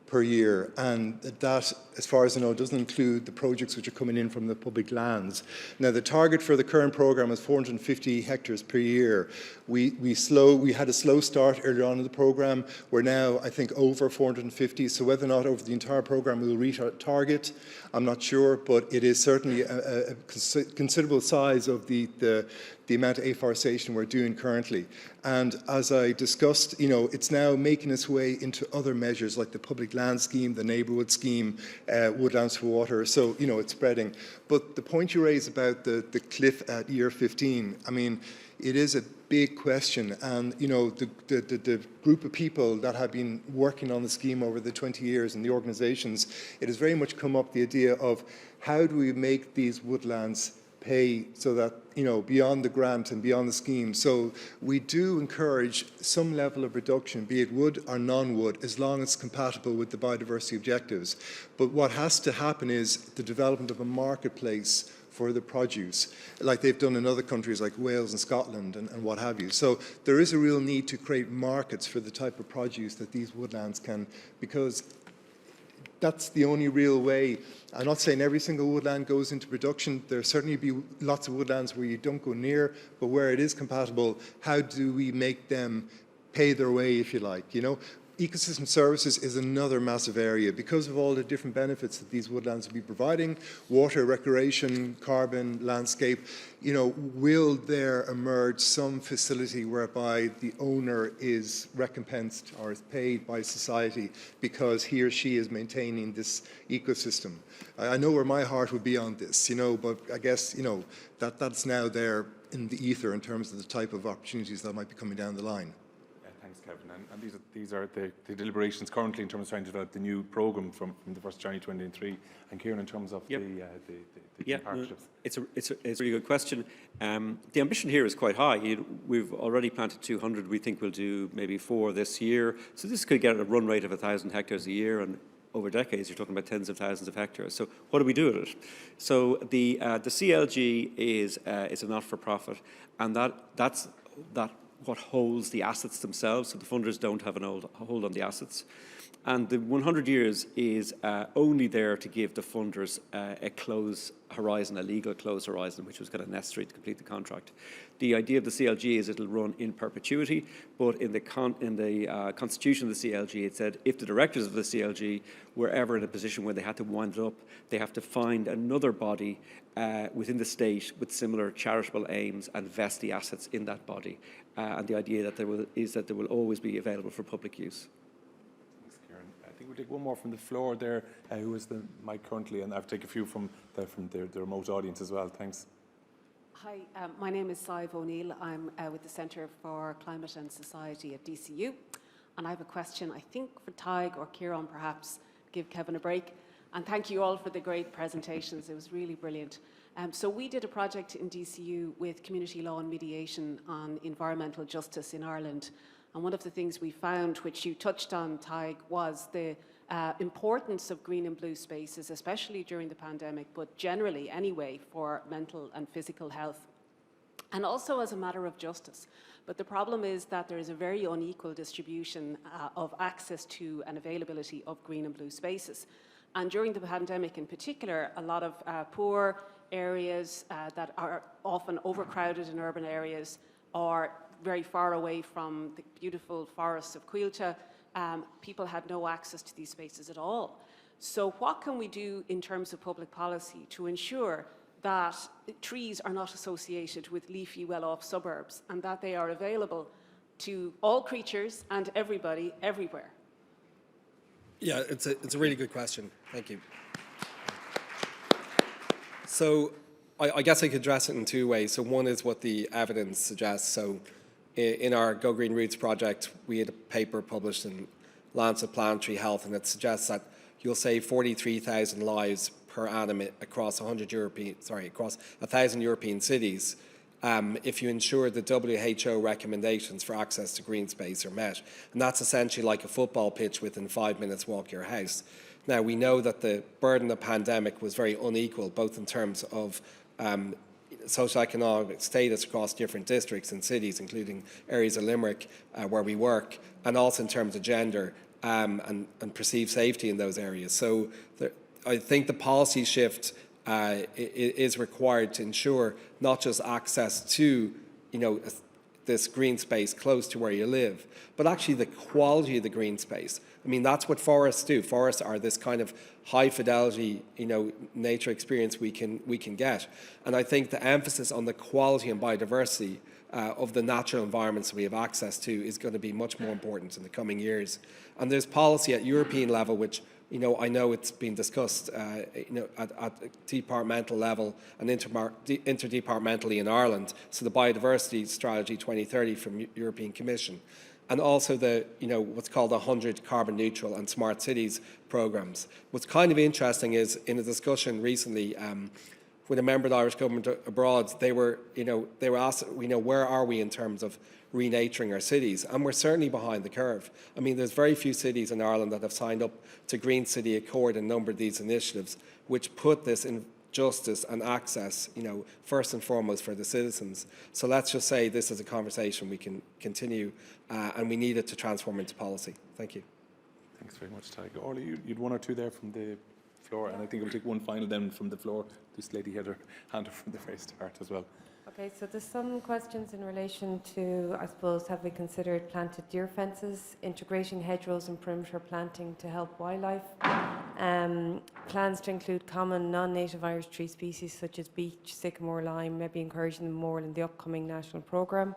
per year, and that, as far as I know, doesn't include the projects which are coming in from the public lands. Now, the target for the current programme is 450 hectares per year. We had a slow start earlier on in the programme. We're now, I think, over 450, so whether or not over the entire programme we will reach our target, I'm not sure, but it is certainly a considerable size of the amount of afforestation we're doing currently. And as I discussed, you know, it's now making its way into other measures like the public land scheme, the neighbourhood scheme, woodlands for water. So, you know, it's spreading. But the point you raise about the cliff at year 15, I mean, it is a big question. And, you know, the group of people that have been working on the scheme over the 20 years and the organisations, it has very much come up the idea of how do we make these woodlands pay so that, you know, beyond the grant and beyond the scheme. So we do encourage some level of reduction, be it wood or non-wood, as long as it's compatible with the biodiversity objectives. But what has to happen is the development of a marketplace for the produce, like they've done in other countries like Wales and Scotland and what have you. So there is a real need to create markets for the type of produce that these woodlands can, because that's the only real way. I'm not saying every single woodland goes into production. There'll certainly be lots of woodlands where you don't go near, but where it is compatible, how do we make them pay their way, if you like, you know? Ecosystem services is another massive area because of all the different benefits that these woodlands will be providing, water, recreation, carbon, landscape. You know, will there emerge some facility whereby the owner is recompensed or is paid by society because he or she is maintaining this ecosystem? I know where my heart would be on this, you know, but I guess, you know, that's now there in the ether in terms of the type of opportunities that might be coming down the line. Thanks, Kevin. And these are the deliberations currently in terms of trying to develop the new programme from the 1st January 2023. And Ciaran, in terms of the partnerships. It's a really good question. The ambition here is quite high. We've already planted 200. We think we'll do maybe 4 this year. So this could get a run rate of 1,000 hectares a year, and over decades, you're talking about tens of thousands of hectares. So what do we do with it? So the CLG is a not-for-profit, and that what holds the assets themselves, so the funders don't have a hold on the assets. And the 100 years is only there to give the funders a close horizon, a legal close horizon, which was kind of necessary to complete the contract. The idea of the CLG is it'll run in perpetuity, but in the constitution of the CLG, it said if the directors of the CLG were ever in a position where they had to wind it up, they have to find another body within the state with similar charitable aims and vest the assets in that body. And the idea that there will always be available for public use. I think we'll take one more from the floor there. Who is the mic currently? And I'll take a few from the remote audience as well. Thanks. Hi, my name is Sive O'Neill. I'm with the Centre for Climate and Society at DCU. And I have a question, I think, for Tadhg or Ciaran, perhaps, give Kevin a break. And thank you all for the great presentations. It was really brilliant. So we did a project in DCU with community law and mediation on environmental justice in Ireland. And one of the things we found, which you touched on, Tadhg, was the importance of green and blue spaces, especially during the pandemic, but generally anyway, for mental and physical health. And also as a matter of justice. But the problem is that there is a very unequal distribution of access to and availability of green and blue spaces. And during the pandemic in particular, a lot of poor areas that are often overcrowded in urban areas or very far away from the beautiful forests of Coillte, people had no access to these spaces at all. So what can we do in terms of public policy to ensure that trees are not associated with leafy, well-off suburbs and that they are available to all creatures and everybody, everywhere? Yeah, it's a really good question. Thank you. So I guess I could address it in two ways. So one is what the evidence suggests. So in our Go Green Roots project, we had a paper published in Lancet Planetary Health, and it suggests that you'll save 43,000 lives per annum across 1,000 European cities if you ensure the WHO recommendations for access to green space are met. And that's essentially like a football pitch within 5 minutes walk your house. Now, we know that the burden of the pandemic was very unequal, both in terms of socioeconomic status across different districts and cities, including areas of Limerick where we work, and also in terms of gender and perceived safety in those areas. So I think the policy shift is required to ensure not just access to, this green space close to where you live, but actually the quality of the green space. I mean, that's what forests do. Forests are this kind of high fidelity, nature experience we can get. And I think the emphasis on the quality and biodiversity of the natural environments we have access to is going to be much more important in the coming years. And there's policy at European level, which, I know it's been discussed, at departmental level and interdepartmentally in Ireland. So the Biodiversity Strategy 2030 from European Commission. And also the, what's called the 100 carbon neutral and smart cities programs. What's kind of interesting is in a discussion recently with a member of the Irish government abroad, they were asked, where are we in terms of renaturing our cities? And we're certainly behind the curve. I mean, there's very few cities in Ireland that have signed up to Green City Accord and a number of these initiatives, which put this in justice and access, first and foremost for the citizens. So let's just say this is a conversation we can continue and we need it to transform into policy. Thank you. Thanks very much, Tadhg. Orly, you'd one or two there from the floor, and I think we'll take one final then from the floor. This lady had her hand up from the very start as well. Okay, so there's some questions in relation to, I suppose, have we considered planted deer fences, integrating hedgerows and perimeter planting to help wildlife? Plans to include common non-native Irish tree species such as beech, sycamore, lime, maybe encouraging them more in the upcoming national programme.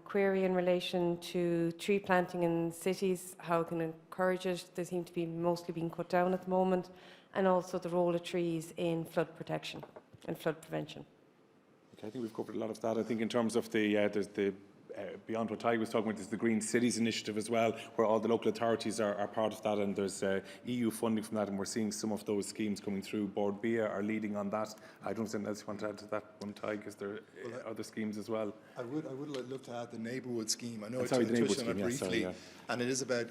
Query in relation to tree planting in cities, how we can encourage it. They seem to be mostly being cut down at the moment. And also the role of trees in flood protection and flood prevention. Okay, I think we've covered a lot of that. I think in terms of there's the beyond what Tadhg was talking about, there's the Green Cities Initiative as well, where all the local authorities are part of that, and there's EU funding from that, and we're seeing some of those schemes coming through. Board BIA are leading on that. I don't know if anything else you want to add to that one, Tadhg. Is there other schemes as well? I would love to add the neighbourhood scheme. I know the neighbourhood scheme, briefly, and it is about,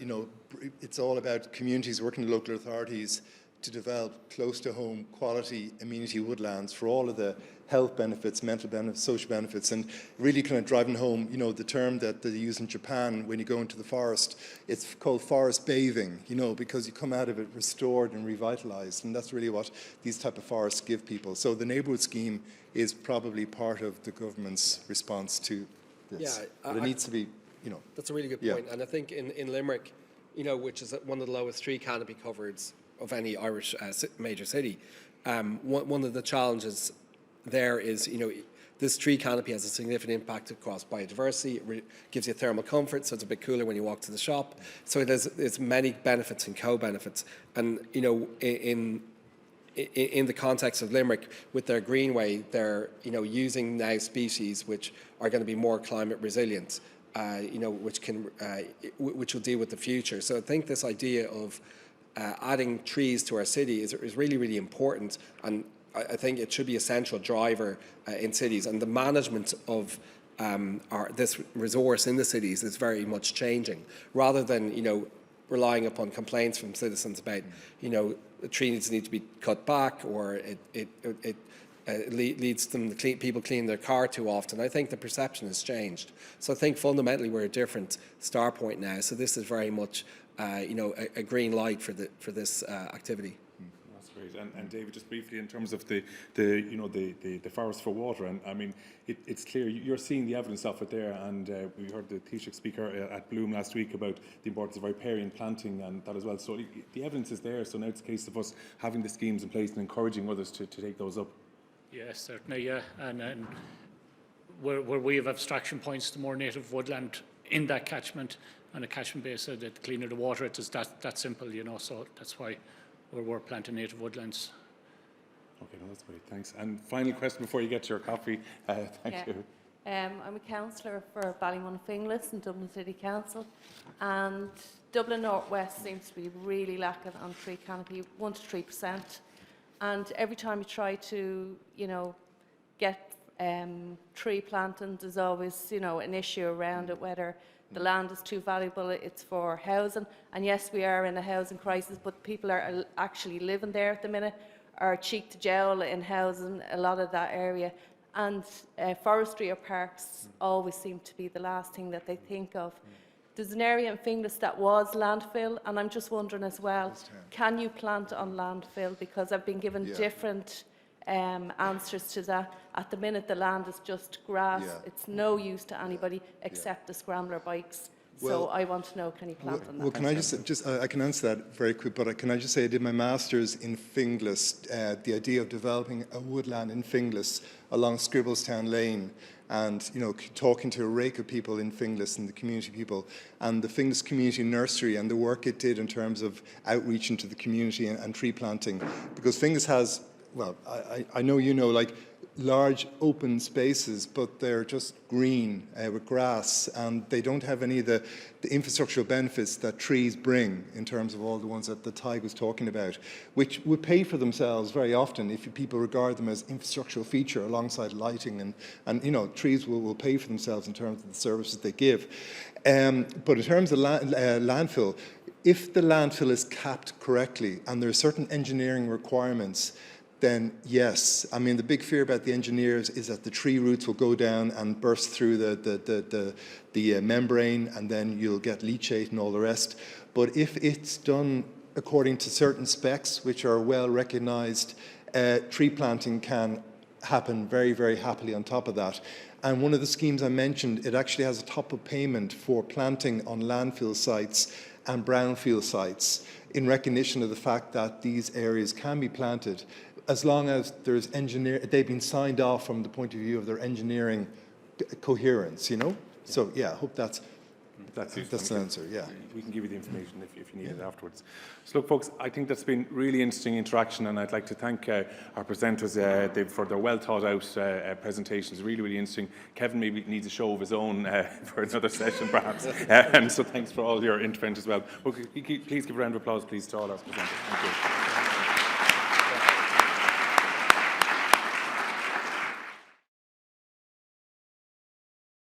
it's all about communities working with local authorities to develop close-to-home quality amenity woodlands for all of the health benefits, mental benefits, social benefits, and really kind of driving home, you know, the term that they use in Japan when you go into the forest, it's called forest bathing, you know, because you come out of it restored and revitalized, and that's really what these type of forests give people. So the neighbourhood scheme is probably part of the government's response to this. Yeah, but it needs to be, you know. That's a really good point. And I think in Limerick, you know, which is one of the lowest tree canopy coverage of any Irish major city, one of the challenges there is, you know, this tree canopy has a significant impact across biodiversity. It gives you thermal comfort, so it's a bit cooler when you walk to the shop. So it has it's many benefits and co-benefits. And, you know, in the context of Limerick, with their greenway, they're, you know, using now species which are going to be more climate resilient, you know, which will deal with the future. So I think this idea of adding trees to our city is really, really important, and I think it should be a central driver in cities. And the management of this resource in the cities is very much changing, rather than, you know, relying upon complaints from citizens about, you know, the trees need to be cut back, or it leads them to people clean their car too often. I think the perception has changed. So I think fundamentally we're a different start point now. So this is very much, you know, a green light for this activity. That's great. And David, just briefly, in terms of the forest for water, and I mean, it's clear you're seeing the evidence of it there. And we heard the Taoiseach speaker at Bloom last week about the importance of riparian planting and that as well. So the evidence is there. So now it's a case of us having the schemes in place and encouraging others to take those up. Yes, certainly, yeah. And where we have abstraction points to more native woodland in that catchment, and a catchment base, so that the cleaner the water, it is that simple, you know. So that's why we're planting native woodlands. Okay, no, that's great. Thanks. And final question before you get to your coffee. Thank you. I'm a councillor for Ballymun-Finglas in Dublin City Council, and Dublin North West seems to be really lacking on tree canopy, 1 to 3%. And every time you try to, you know, get tree planting, there's always, you know, an issue around it, whether the land is too valuable, it's for housing. And yes, we are in a housing crisis, but people are actually living there at the minute, are cheek to jowl in housing, a lot of that area. And forestry or parks always seem to be the last thing that they think of. There's an area in Finglas that was landfill, and I'm just wondering as well, can you plant on landfill? Because I've been given different answers to that. At the minute, the land is just grass. It's no use to anybody except the scrambler bikes. So I want to know, can you plant on that? Well, can I just I can answer that very quick, but can I just say I did my master's in Finglas, the idea of developing a woodland in Finglas along Scribblestown Lane, and, you know, talking to a rake of people in Finglas and the community people, and the Finglas Community Nursery and the work it did in terms of outreach into the community and tree planting. Because Finglas has, well, I know you know, like, large open spaces, but they're just green with grass, and they don't have any of the infrastructural benefits that trees bring in terms of all the ones that the Tadhg was talking about, which would pay for themselves very often if people regard them as infrastructural feature alongside lighting, and you know, trees will pay for themselves in terms of the services they give. But in terms of landfill, if the landfill is capped correctly and there are certain engineering requirements, then yes. I mean, the big fear about the engineers is that the tree roots will go down and burst through the membrane, and then you'll get leachate and all the rest. But if it's done according to certain specs, which are well recognised, tree planting can happen very, very happily on top of that. And one of the schemes I mentioned, it actually has a top-up payment for planting on landfill sites and brownfield sites, in recognition of the fact that these areas can be planted as long as they've been signed off from the point of view of their engineering coherence, you know? So yeah, I hope that's the answer, yeah. We can give you the information if you need it afterwards. So look, folks, I think that's been really interesting interaction, and I'd like to thank our presenters for their well thought out presentations. Really, really interesting. Kevin maybe needs a show of his own for another session, perhaps. So thanks for all your interventions as well. Okay, please give a round of applause, please, to all our presenters. Thank you.